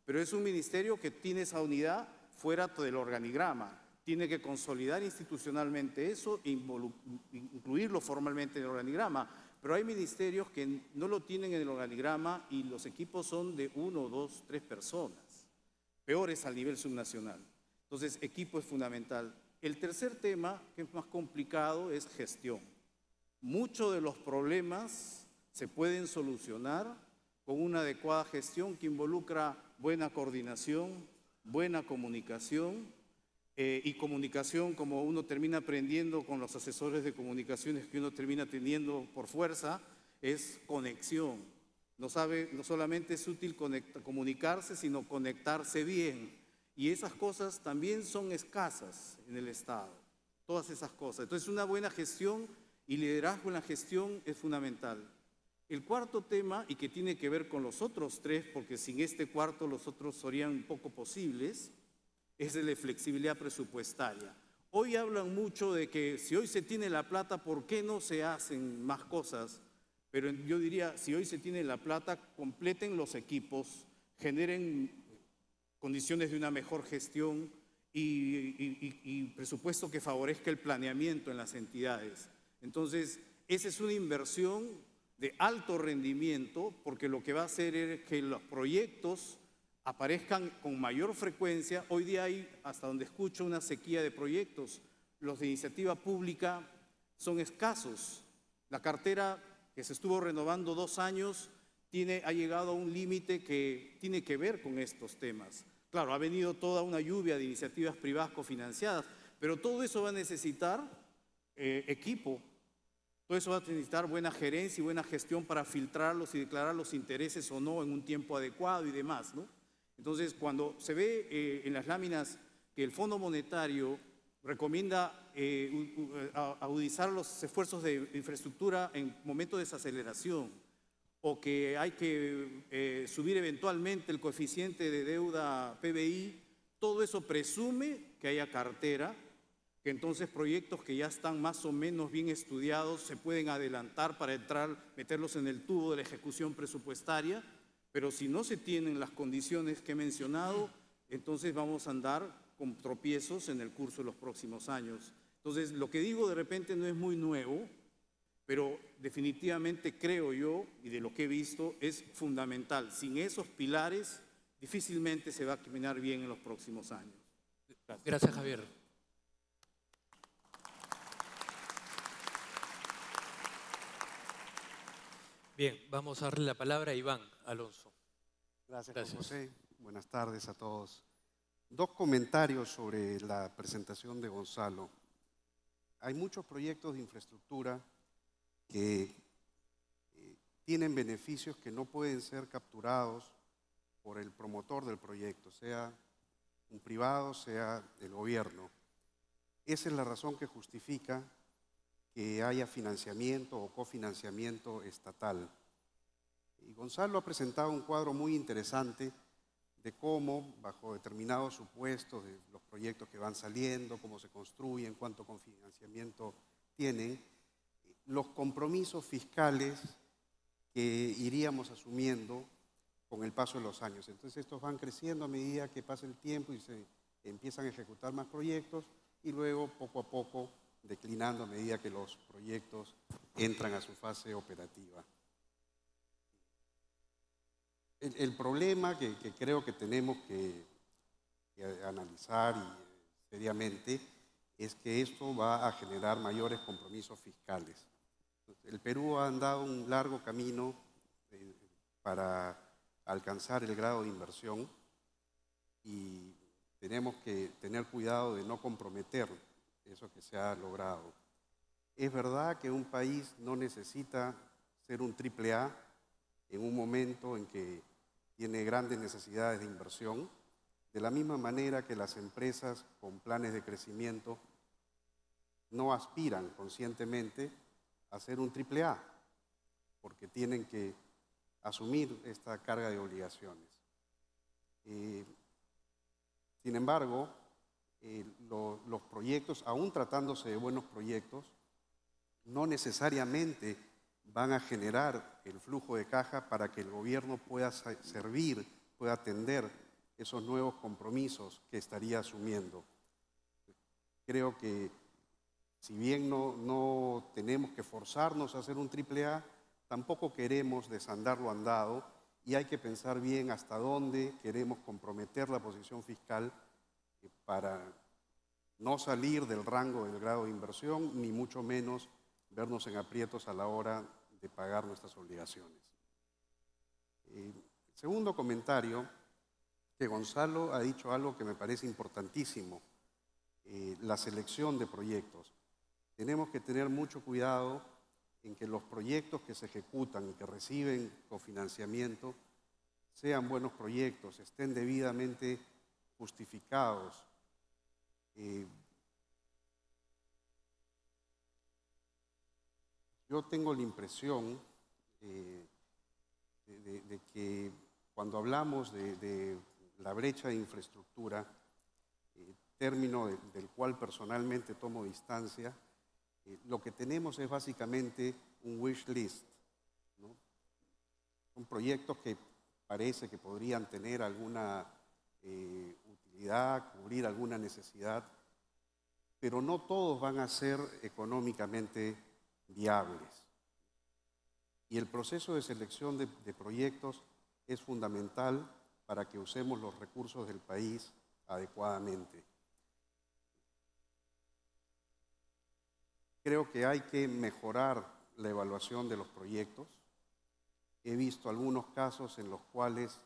S5: pero es un ministerio que tiene esa unidad fuera del organigrama. Tiene que consolidar institucionalmente eso e incluirlo formalmente en el organigrama. Pero hay ministerios que no lo tienen en el organigrama y los equipos son de 1, 2, 3 personas. Peores al nivel subnacional. Entonces, equipo es fundamental. El tercer tema, que es más complicado, es gestión. Muchos de los problemas se pueden solucionar con una adecuada gestión que involucra buena coordinación, buena comunicación y comunicación, como uno termina aprendiendo con los asesores de comunicaciones que uno termina teniendo por fuerza, es conexión. No solamente es útil comunicarse, sino conectarse bien. Y esas cosas también son escasas en el Estado, todas esas cosas. Entonces, una buena gestión y liderazgo en la gestión es fundamental. El cuarto tema, y que tiene que ver con los otros 3, porque sin este cuarto los otros serían poco posibles, es el de flexibilidad presupuestaria. Hoy hablan mucho de que si hoy se tiene la plata, ¿por qué no se hacen más cosas? Pero yo diría, si hoy se tiene la plata, completen los equipos, generen condiciones de una mejor gestión y presupuesto que favorezca el planeamiento en las entidades. Entonces, esa es una inversión de alto rendimiento, porque lo que va a hacer es que los proyectos aparezcan con mayor frecuencia. Hoy día hay, hasta donde escucho, una sequía de proyectos. Los de iniciativa pública son escasos. La cartera que se estuvo renovando 2 años ha llegado a un límite que tiene que ver con estos temas. Claro, ha venido toda una lluvia de iniciativas privadas cofinanciadas, pero todo eso va a necesitar equipo, todo eso va a necesitar buena gerencia y buena gestión para filtrarlos y declarar los intereses o no en un tiempo adecuado y demás, ¿no? Entonces, cuando se ve en las láminas que el Fondo Monetario recomienda agudizar los esfuerzos de infraestructura en momentos de desaceleración, o que hay que subir eventualmente el coeficiente de deuda PBI, todo eso presume que haya cartera, que entonces proyectos que ya están más o menos bien estudiados se pueden adelantar para meterlos en el tubo de la ejecución presupuestaria, pero si no se tienen las condiciones que he mencionado, entonces vamos a andar con tropiezos en el curso de los próximos años. Entonces, lo que digo de repente no es muy nuevo, pero definitivamente creo yo, y de lo que he visto, es fundamental. Sin esos pilares, difícilmente se va a caminar bien en los próximos años. Gracias.
S3: Gracias, Javier. Bien, vamos a darle la palabra a Iván Alonso.
S6: Gracias,
S3: Gracias.
S6: José. Buenas tardes a todos. 2 comentarios sobre la presentación de Gonzalo. Hay muchos proyectos de infraestructura que tienen beneficios que no pueden ser capturados por el promotor del proyecto, sea un privado, sea el gobierno. Esa es la razón que justifica que haya financiamiento o cofinanciamiento estatal. Y Gonzalo ha presentado un cuadro muy interesante de cómo, bajo determinados supuestos de los proyectos que van saliendo, cómo se construyen, cuánto cofinanciamiento tienen, los compromisos fiscales que iríamos asumiendo con el paso de los años. Entonces estos van creciendo a medida que pasa el tiempo y se empiezan a ejecutar más proyectos y luego poco a poco declinando a medida que los proyectos entran a su fase operativa. El problema que creo que tenemos que analizar seriamente es que esto va a generar mayores compromisos fiscales. El Perú ha andado un largo camino para alcanzar el grado de inversión y tenemos que tener cuidado de no comprometer eso que se ha logrado. Es verdad que un país no necesita ser un AAA en un momento en que tiene grandes necesidades de inversión, de la misma manera que las empresas con planes de crecimiento no aspiran conscientemente a ser un AAA, porque tienen que asumir esta carga de obligaciones. Sin embargo, los proyectos, aún tratándose de buenos proyectos, no necesariamente van a generar el flujo de caja para que el gobierno pueda servir, pueda atender esos nuevos compromisos que estaría asumiendo. Creo que si bien no tenemos que forzarnos a hacer un AAA, tampoco queremos desandar lo andado y hay que pensar bien hasta dónde queremos comprometer la posición fiscal para no salir del rango del grado de inversión, ni mucho menos vernos en aprietos a la hora de pagar nuestras obligaciones. Segundo comentario, que Gonzalo ha dicho algo que me parece importantísimo, la selección de proyectos. Tenemos que tener mucho cuidado en que los proyectos que se ejecutan y que reciben cofinanciamiento sean buenos proyectos, estén debidamente justificados. Yo tengo la impresión de que cuando hablamos de la brecha de infraestructura, término del cual personalmente tomo distancia, lo que tenemos es básicamente un wish list, ¿no? Son proyectos que parece que podrían tener alguna utilidad, cubrir alguna necesidad, pero no todos van a ser económicamente viables. Y el proceso de selección de proyectos es fundamental para que usemos los recursos del país adecuadamente. Creo que hay que mejorar la evaluación de los proyectos. He visto algunos casos en los cuales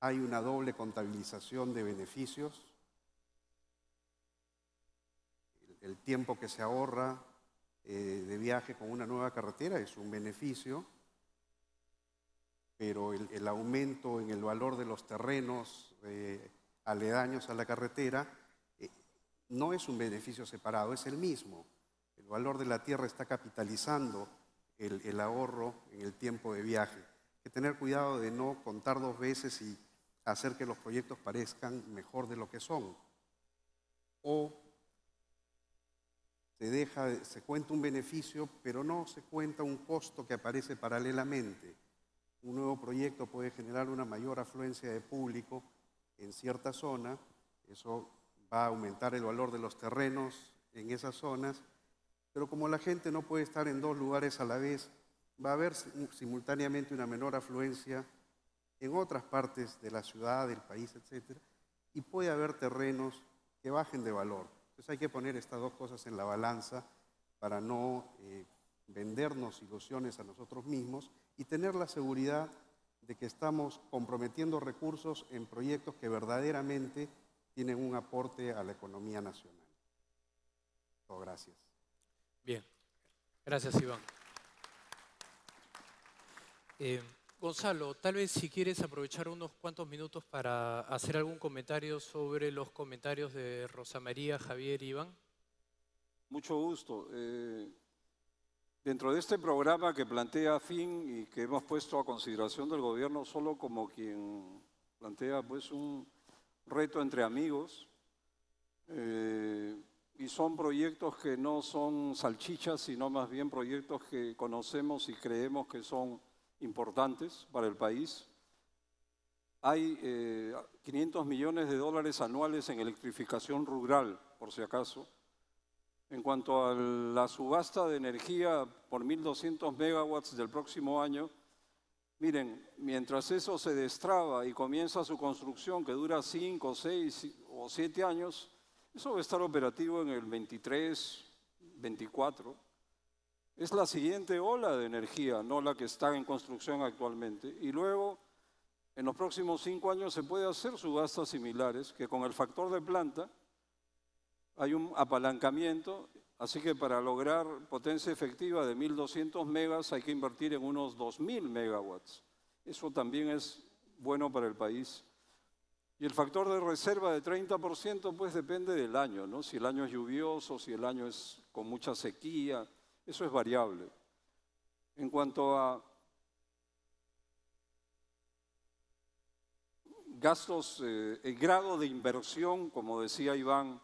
S6: hay una doble contabilización de beneficios. El tiempo que se ahorra de viaje con una nueva carretera es un beneficio, pero el aumento en el valor de los terrenos aledaños a la carretera no es un beneficio separado, es el mismo. El valor de la tierra está capitalizando el ahorro en el tiempo de viaje. Hay que tener cuidado de no contar dos veces y hacer que los proyectos parezcan mejor de lo que son. O se cuenta un beneficio, pero no se cuenta un costo que aparece paralelamente. Un nuevo proyecto puede generar una mayor afluencia de público en cierta zona, eso va a aumentar el valor de los terrenos en esas zonas, pero como la gente no puede estar en dos lugares a la vez, va a haber simultáneamente una menor afluencia en otras partes de la ciudad, del país, etc. Y puede haber terrenos que bajen de valor. Entonces hay que poner estas dos cosas en la balanza para no vendernos ilusiones a nosotros mismos y tener la seguridad de que estamos comprometiendo recursos en proyectos que verdaderamente tienen un aporte a la economía nacional. Gracias.
S3: Bien, gracias Iván. Gonzalo, tal vez si quieres aprovechar unos cuantos minutos para hacer algún comentario sobre los comentarios de Rosa María, Javier y Iván.
S2: Mucho gusto. Dentro de este programa que plantea fin y que hemos puesto a consideración del gobierno solo como quien plantea pues un reto entre amigos, y son proyectos que no son salchichas, sino más bien proyectos que conocemos y creemos que son importantes para el país. Hay 500 millones de dólares anuales en electrificación rural, por si acaso. En cuanto a la subasta de energía por 1.200 megawatts del próximo año, miren, mientras eso se destraba y comienza su construcción, que dura 5, 6 o 7 años, eso va a estar operativo en el 23, 24. Es la siguiente ola de energía, no la que está en construcción actualmente. Y luego, en los próximos 5 años se puede hacer subastas similares, que con el factor de planta hay un apalancamiento, así que para lograr potencia efectiva de 1.200 megas hay que invertir en unos 2.000 megawatts. Eso también es bueno para el país. Y el factor de reserva de 30% pues depende del año, ¿no? Si el año es lluvioso, si el año es con mucha sequía, eso es variable. En cuanto a gastos, el grado de inversión, como decía Iván,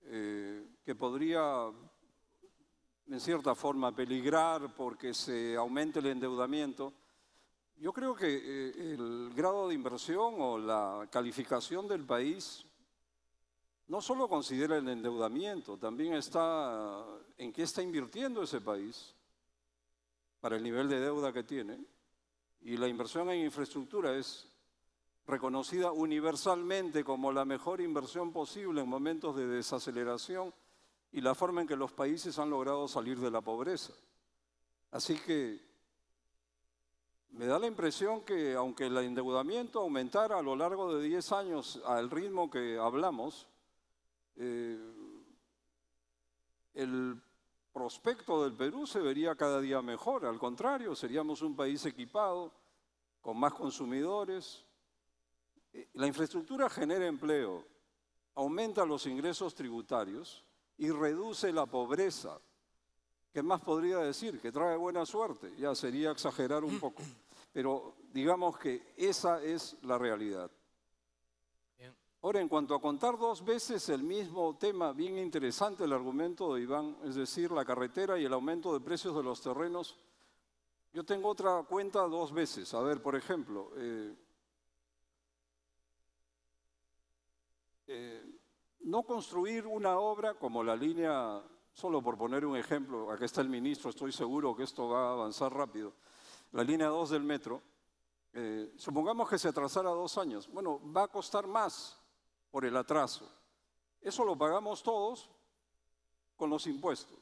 S2: que podría en cierta forma peligrar porque se aumente el endeudamiento. Yo creo que el grado de inversión o la calificación del país no solo considera el endeudamiento, también está en qué está invirtiendo ese país para el nivel de deuda que tiene. Y la inversión en infraestructura es reconocida universalmente como la mejor inversión posible en momentos de desaceleración y la forma en que los países han logrado salir de la pobreza. Así que me da la impresión que aunque el endeudamiento aumentara a lo largo de 10 años al ritmo que hablamos, el prospecto del Perú se vería cada día mejor. Al contrario, seríamos un país equipado, con más consumidores. La infraestructura genera empleo, aumenta los ingresos tributarios y reduce la pobreza. ¿Qué más podría decir? Que trae buena suerte. Ya sería exagerar un poco. Pero digamos que esa es la realidad.
S3: Bien.
S2: Ahora, en cuanto a contar 2 veces el mismo tema, bien interesante el argumento de Iván, es decir, la carretera y el aumento de precios de los terrenos. Yo tengo otra cuenta 2 veces. A ver, por ejemplo, no construir una obra como la línea, solo por poner un ejemplo, aquí está el ministro, estoy seguro que esto va a avanzar rápido, la línea 2 del metro, supongamos que se atrasara 2 años, bueno, va a costar más por el atraso. Eso lo pagamos todos con los impuestos.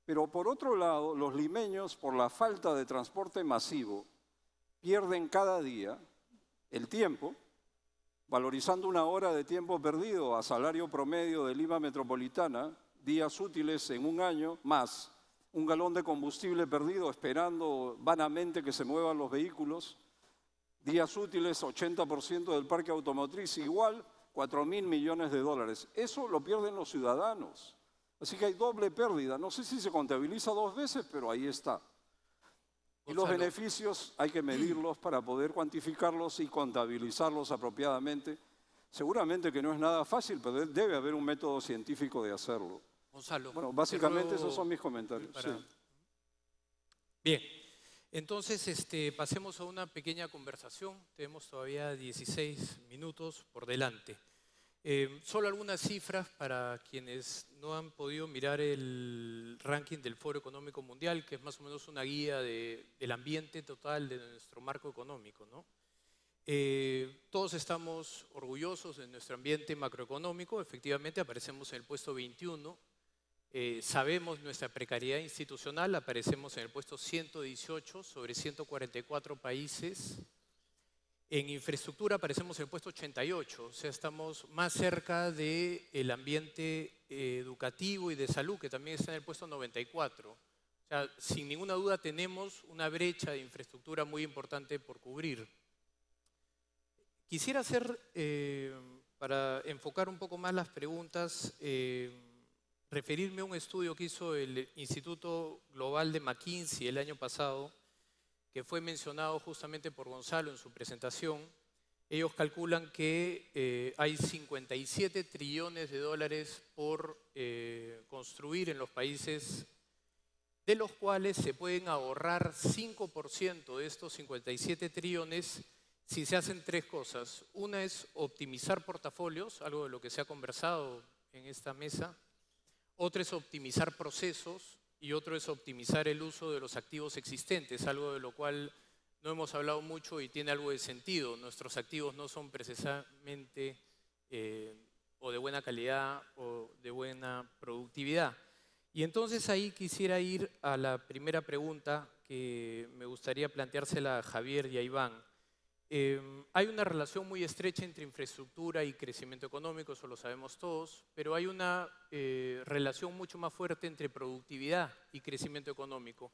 S2: Pero por otro lado, los limeños, por la falta de transporte masivo, pierden cada día el tiempo, valorizando una hora de tiempo perdido a salario promedio de Lima Metropolitana, días útiles en un año, más un galón de combustible perdido esperando vanamente que se muevan los vehículos, días útiles 80% del parque automotriz, igual 4.000 millones de dólares. Eso lo pierden los ciudadanos. Así que hay doble pérdida. No sé si se contabiliza 2 veces, pero ahí está. Y los beneficios hay que medirlos para poder cuantificarlos y contabilizarlos apropiadamente. Seguramente que no es nada fácil, pero debe haber un método científico de hacerlo.
S3: Gonzalo.
S2: Bueno, básicamente esos son mis comentarios. Sí.
S3: Bien, entonces pasemos a una pequeña conversación. Tenemos todavía 16 minutos por delante. Solo algunas cifras para quienes no han podido mirar el ranking del Foro Económico Mundial, que es más o menos una guía del ambiente total de nuestro marco económico, ¿no? Todos estamos orgullosos de nuestro ambiente macroeconómico. Efectivamente, aparecemos en el puesto 21. Sabemos nuestra precariedad institucional, aparecemos en el puesto 118 sobre 144 países. En infraestructura aparecemos en el puesto 88, o sea, estamos más cerca del ambiente educativo y de salud, que también está en el puesto 94. O sea, sin ninguna duda tenemos una brecha de infraestructura muy importante por cubrir. Quisiera hacer, para enfocar un poco más las preguntas, referirme a un estudio que hizo el Instituto Global de McKinsey el año pasado, que fue mencionado justamente por Gonzalo en su presentación. Ellos calculan que hay 57 trillones de dólares por construir en los países, de los cuales se pueden ahorrar 5% de estos 57 trillones si se hacen 3 cosas. Una es optimizar portafolios, algo de lo que se ha conversado en esta mesa. Otra es optimizar procesos. Y otro es optimizar el uso de los activos existentes, algo de lo cual no hemos hablado mucho y tiene algo de sentido. Nuestros activos no son precisamente o de buena calidad o de buena productividad. Y entonces ahí quisiera ir a la primera pregunta que me gustaría planteársela a Javier y a Iván. Hay una relación muy estrecha entre infraestructura y crecimiento económico, eso lo sabemos todos, pero hay una relación mucho más fuerte entre productividad y crecimiento económico.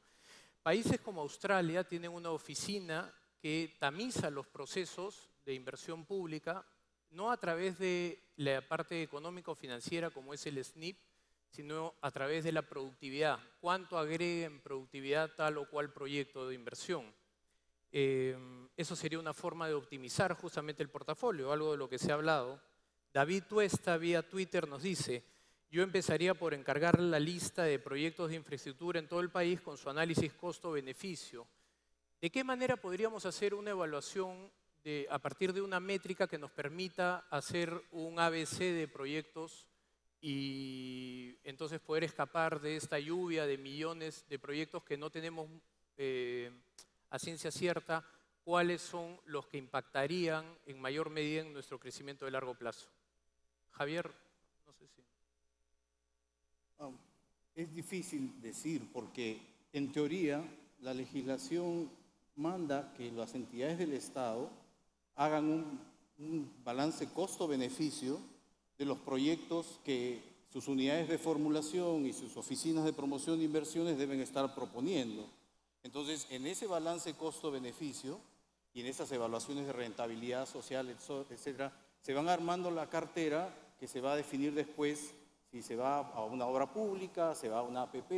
S3: Países como Australia tienen una oficina que tamiza los procesos de inversión pública, no a través de la parte económica o financiera como es el SNP, sino a través de la productividad. ¿Cuánto agrega en productividad tal o cual proyecto de inversión? Eso sería una forma de optimizar justamente el portafolio, algo de lo que se ha hablado. David Tuesta vía Twitter nos dice: yo empezaría por encargar la lista de proyectos de infraestructura en todo el país con su análisis costo-beneficio. ¿De qué manera podríamos hacer una evaluación a partir de una métrica que nos permita hacer un ABC de proyectos y entonces poder escapar de esta lluvia de millones de proyectos que no tenemos a ciencia cierta cuáles son los que impactarían en mayor medida en nuestro crecimiento de largo plazo? Javier, no sé si...
S5: Es difícil decir porque en teoría la legislación manda que las entidades del Estado hagan un balance costo-beneficio de los proyectos que sus unidades de formulación y sus oficinas de promoción de inversiones deben estar proponiendo. Entonces, en ese balance costo-beneficio y en esas evaluaciones de rentabilidad social, etcétera, se van armando la cartera que se va a definir después si se va a una obra pública, se va a una APP,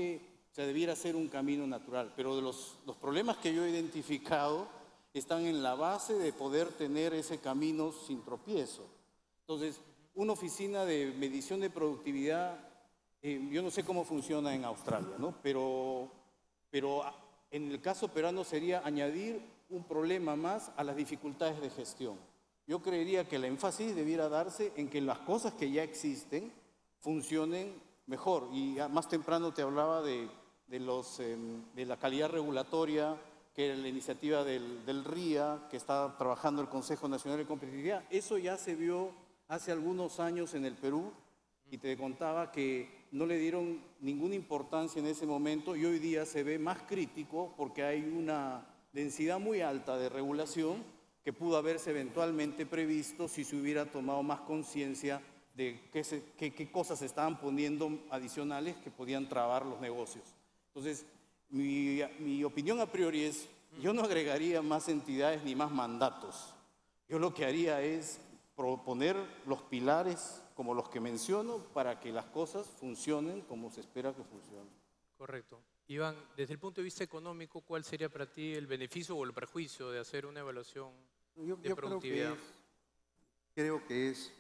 S5: o sea, debiera ser un camino natural. Pero de los problemas que yo he identificado están en la base de poder tener ese camino sin tropiezo. Entonces, una oficina de medición de productividad, yo no sé cómo funciona en Australia, ¿no? Pero en el caso peruano sería añadir un problema más a las dificultades de gestión. Yo creería que el énfasis debiera darse en que las cosas que ya existen funcionen mejor. Y más temprano te hablaba de la calidad regulatoria, que era la iniciativa del RIA, que está trabajando el Consejo Nacional de Competitividad. Eso ya se vio hace algunos años en el Perú y te contaba que no le dieron ninguna importancia en ese momento y hoy día se ve más crítico porque hay una densidad muy alta de regulación que pudo haberse eventualmente previsto si se hubiera tomado más conciencia de qué cosas se estaban poniendo adicionales que podían trabar los negocios. Entonces, mi opinión a priori es, yo no agregaría más entidades ni más mandatos. Yo lo que haría es proponer los pilares como los que menciono para que las cosas funcionen como se espera que funcionen.
S3: Correcto. Iván, desde el punto de vista económico, ¿cuál sería para ti el beneficio o el perjuicio de hacer una evaluación de productividad?
S6: Creo que es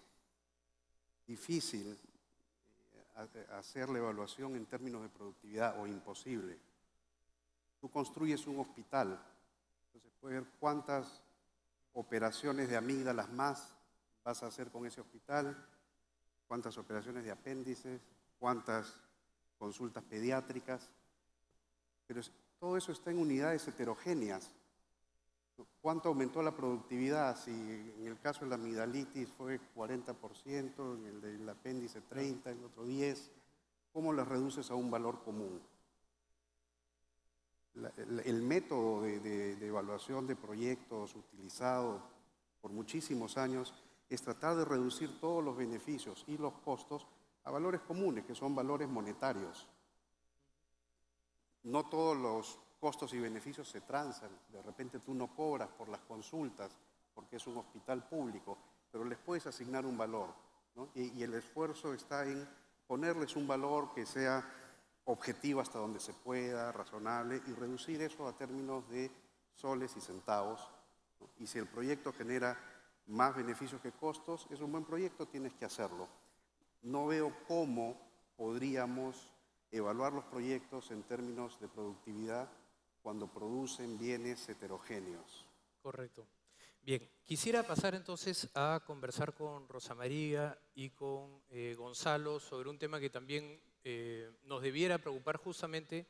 S6: difícil hacer la evaluación en términos de productividad o imposible. Tú construyes un hospital, entonces puedes ver cuántas operaciones de amígdalas más vas a hacer con ese hospital, cuántas operaciones de apéndices, cuántas consultas pediátricas, pero todo eso está en unidades heterogéneas. ¿Cuánto aumentó la productividad? Si en el caso de la amigdalitis fue 40%, en el del apéndice 30%, en el otro 10%, ¿cómo las reduces a un valor común? El método de evaluación de proyectos utilizado por muchísimos años es tratar de reducir todos los beneficios y los costos a valores comunes, que son valores monetarios. No todos los costos y beneficios se transan. De repente tú no cobras por las consultas porque es un hospital público, pero les puedes asignar un valor, ¿no? Y el esfuerzo está en ponerles un valor que sea objetivo hasta donde se pueda, razonable, y reducir eso a términos de soles y centavos, ¿no? Y si el proyecto genera más beneficios que costos, es un buen proyecto, tienes que hacerlo. No veo cómo podríamos evaluar los proyectos en términos de productividad cuando producen bienes heterogéneos.
S3: Correcto. Bien, quisiera pasar entonces a conversar con Rosa María y con Gonzalo sobre un tema que también nos debiera preocupar justamente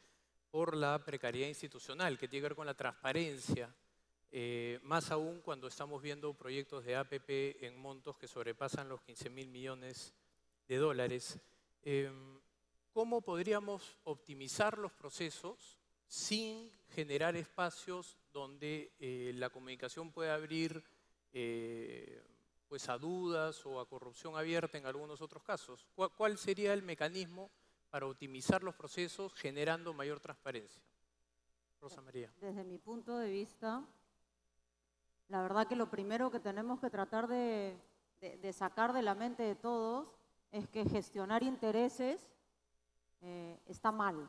S3: por la precariedad institucional, que tiene que ver con la transparencia, más aún cuando estamos viendo proyectos de APP en montos que sobrepasan los 15.000 millones de dólares. ¿Cómo podríamos optimizar los procesos sin generar espacios donde la comunicación pueda abrir pues a dudas o a corrupción abierta en algunos otros casos? ¿Cuál sería el mecanismo para optimizar los procesos generando mayor transparencia? Rosa María.
S4: Desde mi punto de vista, la verdad que lo primero que tenemos que tratar de sacar de la mente de todos es que gestionar intereses está mal.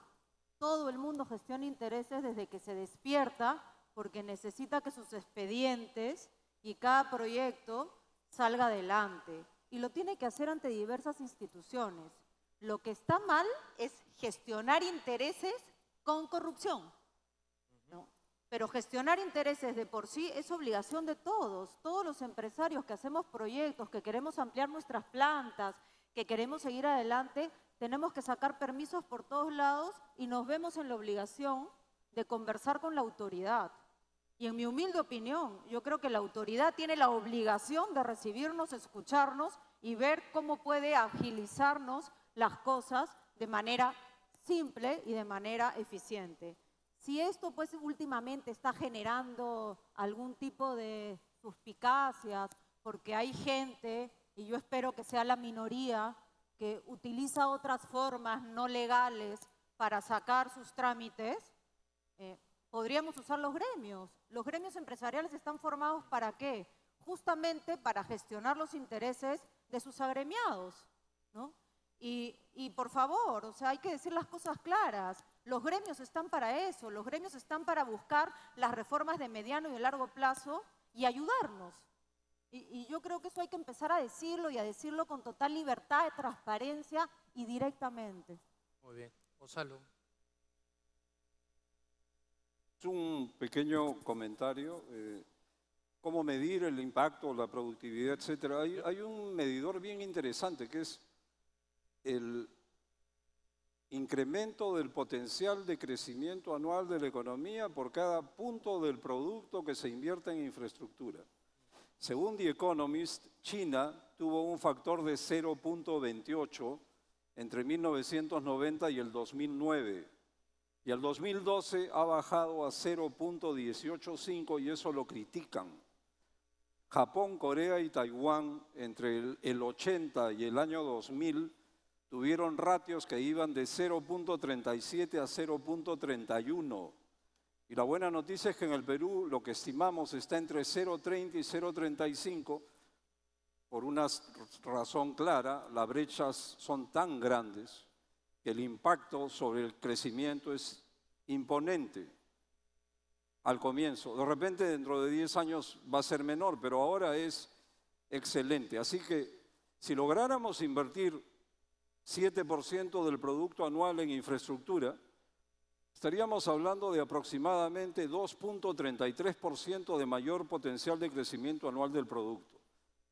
S4: Todo el mundo gestiona intereses desde que se despierta porque necesita que sus expedientes y cada proyecto salga adelante. Y lo tiene que hacer ante diversas instituciones. Lo que está mal es gestionar intereses con corrupción, ¿no? Pero gestionar intereses de por sí es obligación de todos. Todos los empresarios que hacemos proyectos, que queremos ampliar nuestras plantas, que queremos seguir adelante, tenemos que sacar permisos por todos lados y nos vemos en la obligación de conversar con la autoridad. Y en mi humilde opinión, yo creo que la autoridad tiene la obligación de recibirnos, escucharnos y ver cómo puede agilizarnos las cosas de manera simple y de manera eficiente. Si esto pues últimamente está generando algún tipo de suspicacias, porque hay gente, y yo espero que sea la minoría, que utiliza otras formas no legales para sacar sus trámites, podríamos usar los gremios. Los gremios empresariales están formados ¿para qué? Justamente para gestionar los intereses de sus agremiados, ¿no? Y por favor, o sea, hay que decir las cosas claras. Los gremios están para eso, los gremios están para buscar las reformas de mediano y de largo plazo y ayudarnos. Y yo creo que eso hay que empezar a decirlo y a decirlo con total libertad, de transparencia y directamente.
S3: Muy bien. Gonzalo.
S2: Es un pequeño comentario. ¿Cómo medir el impacto, la productividad, etcétera? Hay un medidor bien interesante que es el incremento del potencial de crecimiento anual de la economía por cada punto del producto que se invierte en infraestructura. Según The Economist, China tuvo un factor de 0.28 entre 1990 y el 2009. Y al 2012 ha bajado a 0.185 y eso lo critican. Japón, Corea y Taiwán entre el 80 y el año 2000 tuvieron ratios que iban de 0.37 a 0.31. Y la buena noticia es que en el Perú lo que estimamos está entre 0.30 y 0.35. Por una razón clara, las brechas son tan grandes que el impacto sobre el crecimiento es imponente al comienzo. De repente, dentro de 10 años va a ser menor, pero ahora es excelente. Así que si lográramos invertir 7% del producto anual en infraestructura, estaríamos hablando de aproximadamente 2.33% de mayor potencial de crecimiento anual del producto.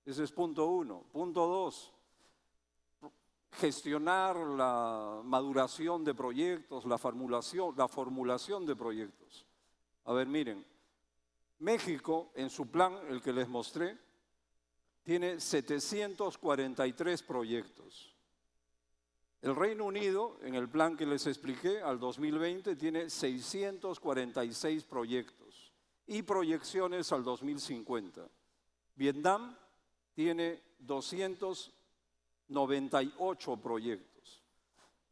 S2: Ese es punto uno. Punto dos, gestionar la maduración de proyectos, la formulación de proyectos. A ver, miren, México, en su plan, el que les mostré, tiene 743 proyectos. El Reino Unido, en el plan que les expliqué, al 2020, tiene 646 proyectos y proyecciones al 2050. Vietnam tiene 298 proyectos.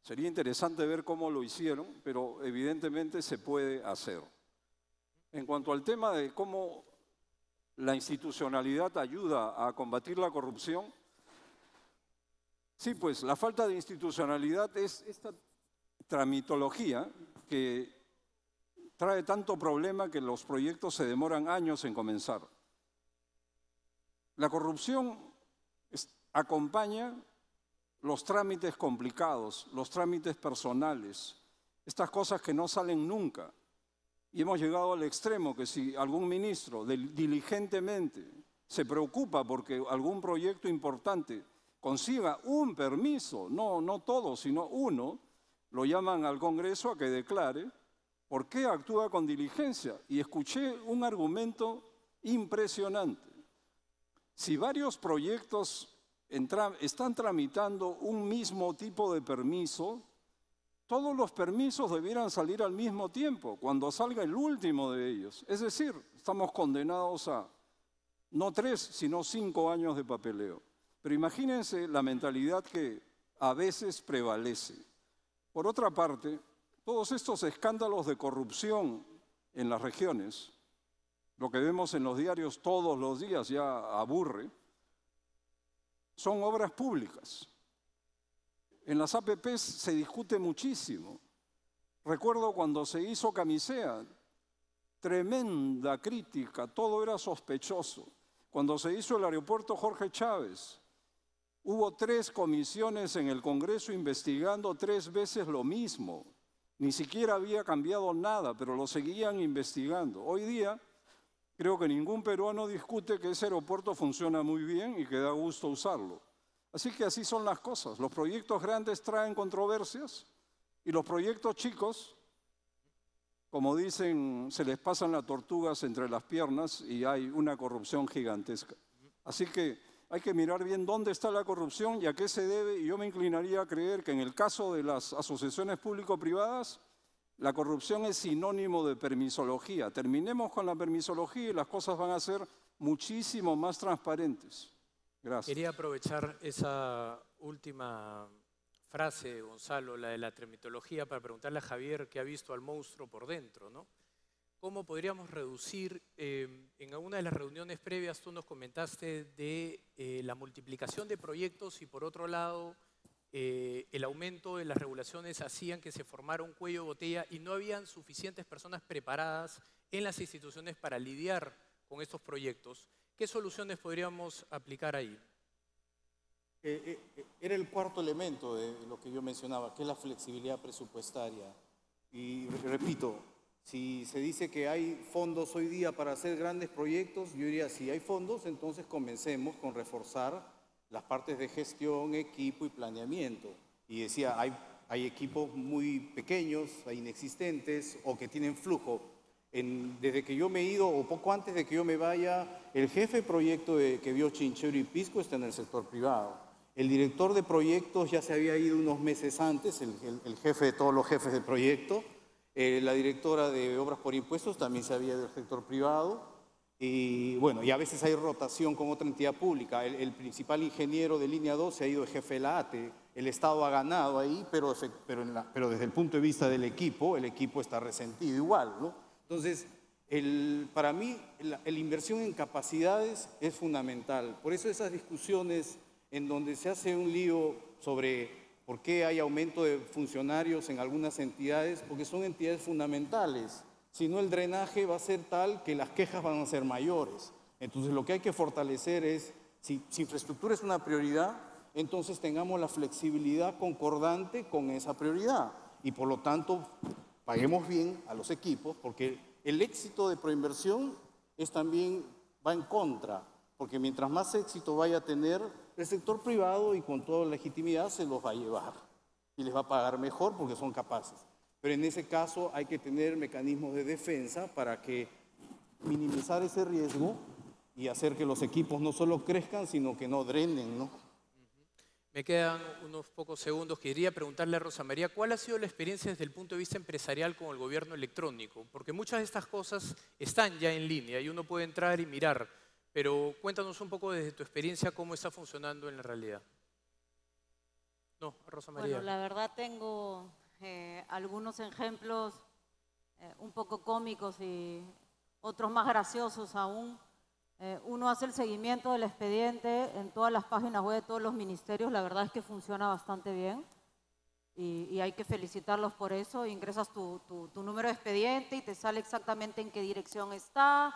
S2: Sería interesante ver cómo lo hicieron, pero evidentemente se puede hacer. En cuanto al tema de cómo la institucionalidad ayuda a combatir la corrupción, sí, pues la falta de institucionalidad es esta tramitología que trae tanto problema que los proyectos se demoran años en comenzar. La corrupción acompaña los trámites complicados, los trámites personales, estas cosas que no salen nunca. Y hemos llegado al extremo que si algún ministro diligentemente se preocupa porque algún proyecto importante consiga un permiso, no todos, sino uno, lo llaman al Congreso a que declare por qué actúa con diligencia. Y escuché un argumento impresionante. Si varios proyectos están tramitando un mismo tipo de permiso, todos los permisos debieran salir al mismo tiempo, cuando salga el último de ellos. Es decir, estamos condenados a no 3, sino 5 años de papeleo. Pero imagínense la mentalidad que a veces prevalece. Por otra parte, todos estos escándalos de corrupción en las regiones, lo que vemos en los diarios todos los días ya aburre, son obras públicas. En las APPs se discute muchísimo. Recuerdo cuando se hizo Camisea, tremenda crítica, todo era sospechoso. Cuando se hizo el aeropuerto Jorge Chávez, hubo 3 comisiones en el Congreso investigando 3 veces lo mismo. Ni siquiera había cambiado nada, pero lo seguían investigando. Hoy día, creo que ningún peruano discute que ese aeropuerto funciona muy bien y que da gusto usarlo. Así que así son las cosas. Los proyectos grandes traen controversias y los proyectos chicos, como dicen, se les pasan las tortugas entre las piernas y hay una corrupción gigantesca. Así que hay que mirar bien dónde está la corrupción y a qué se debe, y yo me inclinaría a creer que en el caso de las asociaciones público-privadas, la corrupción es sinónimo de permisología. Terminemos con la permisología y las cosas van a ser muchísimo más transparentes. Gracias.
S3: Quería aprovechar esa última frase, Gonzalo, la de la tramitología, para preguntarle a Javier qué ha visto al monstruo por dentro, ¿no? ¿Cómo podríamos reducir, en alguna de las reuniones previas tú nos comentaste de la multiplicación de proyectos y por otro lado el aumento de las regulaciones hacían que se formara un cuello de botella y no habían suficientes personas preparadas en las instituciones para lidiar con estos proyectos? ¿Qué soluciones podríamos aplicar ahí?
S5: Era el cuarto elemento de lo que yo mencionaba, que es la flexibilidad presupuestaria. Y repito, si se dice que hay fondos hoy día para hacer grandes proyectos, yo diría, si hay fondos, entonces comencemos con reforzar las partes de gestión, equipo y planeamiento. Y decía, hay equipos muy pequeños, hay inexistentes o que tienen flujo. Desde que yo me he ido, o poco antes de que yo me vaya, el jefe de proyecto que vio Chinchero y Pisco está en el sector privado. El director de proyectos ya se había ido unos meses antes, el jefe de todos los jefes de proyecto. La directora de obras por impuestos también se había ido del sector privado. Y bueno, y a veces hay rotación con otra entidad pública. El principal ingeniero de línea 2 se ha ido de jefe de la ATE. El Estado ha ganado ahí, pero desde el punto de vista del equipo, el equipo está resentido igual, ¿no? Entonces, para mí, la inversión en capacidades es fundamental. Por eso esas discusiones en donde se hace un lío sobre por qué hay aumento de funcionarios en algunas entidades, porque son entidades fundamentales. Si no, el drenaje va a ser tal que las quejas van a ser mayores. Entonces, lo que hay que fortalecer es, si infraestructura es una prioridad, entonces tengamos la flexibilidad concordante con esa prioridad. Y por lo tanto, paguemos bien a los equipos, porque el éxito de Proinversión también va en contra, porque mientras más éxito vaya a tener, el sector privado y con toda legitimidad se los va a llevar y les va a pagar mejor porque son capaces. Pero en ese caso hay que tener mecanismos de defensa para que minimizar ese riesgo y hacer que los equipos no solo crezcan, sino que no drenen, ¿no?
S3: Me quedan unos pocos segundos. Quería preguntarle a Rosa María, ¿cuál ha sido la experiencia desde el punto de vista empresarial con el gobierno electrónico? Porque muchas de estas cosas están ya en línea y uno puede entrar y mirar, pero cuéntanos un poco desde tu experiencia cómo está funcionando en la realidad. No, Rosa María.
S4: Bueno, la verdad tengo algunos ejemplos un poco cómicos y otros más graciosos aún. Uno hace el seguimiento del expediente en todas las páginas web de todos los ministerios. La verdad es que funciona bastante bien y hay que felicitarlos por eso. Ingresas tu número de expediente y te sale exactamente en qué dirección está,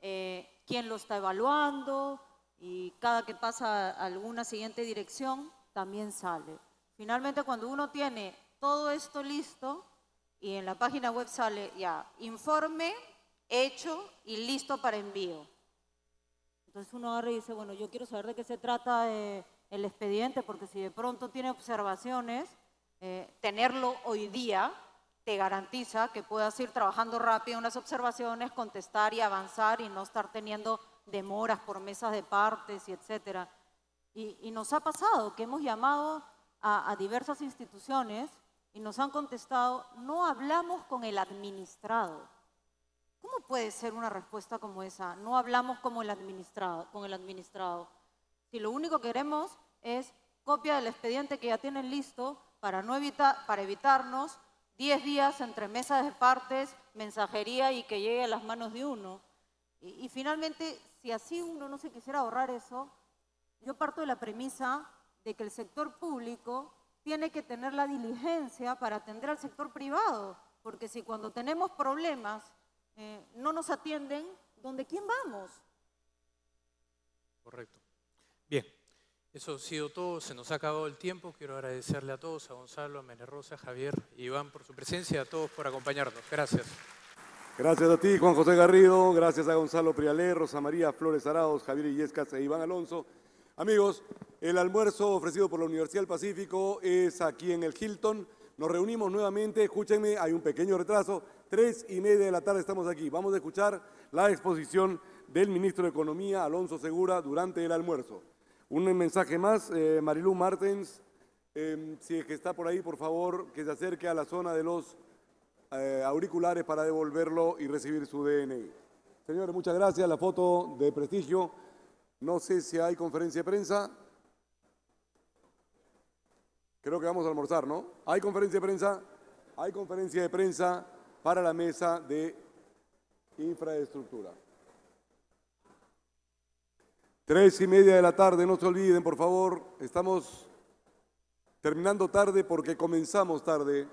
S4: quién lo está evaluando, y cada que pasa a alguna siguiente dirección también sale. Finalmente, cuando uno tiene todo esto listo y en la página web sale ya informe hecho y listo para envío. Entonces uno agarra y dice, bueno, yo quiero saber de qué se trata el expediente, porque si de pronto tiene observaciones, tenerlo hoy día te garantiza que puedas ir trabajando rápido en las observaciones, contestar y avanzar y no estar teniendo demoras por mesas de partes y etcétera. Y nos ha pasado que hemos llamado a diversas instituciones y nos han contestado, no hablamos con el administrado. ¿Cómo puede ser una respuesta como esa? No hablamos con el administrado. Si lo único que queremos es copia del expediente que ya tienen listo para evitarnos 10 días entre mesas de partes, mensajería y que llegue a las manos de uno. Y finalmente, si así uno no se quisiera ahorrar eso, yo parto de la premisa de que el sector público tiene que tener la diligencia para atender al sector privado, porque si cuando tenemos problemas no nos atienden, ¿dónde quién vamos?
S3: Correcto. Bien, eso ha sido todo. Se nos ha acabado el tiempo. Quiero agradecerle a todos, a Gonzalo, a María Rosa, a Javier y Iván por su presencia, a todos por acompañarnos. Gracias.
S1: Gracias a ti, Juan José Garrido. Gracias a Gonzalo Prialé, Rosa María Flores Arauz, Javier Illescas e Iván Alonso. Amigos, el almuerzo ofrecido por la Universidad del Pacífico es aquí en el Hilton. Nos reunimos nuevamente, escúchenme, hay un pequeño retraso, 3:30 de la tarde estamos aquí. Vamos a escuchar la exposición del ministro de Economía, Alonso Segura, durante el almuerzo. Un mensaje más, Marilú Martens, si es que está por ahí, por favor, que se acerque a la zona de los auriculares para devolverlo y recibir su DNI. Señores, muchas gracias, la foto de prestigio. No sé si hay conferencia de prensa. Creo que vamos a almorzar, ¿no? ¿Hay conferencia de prensa? Hay conferencia de prensa para la mesa de infraestructura. 3:30 de la tarde, no se olviden, por favor. Estamos terminando tarde porque comenzamos tarde.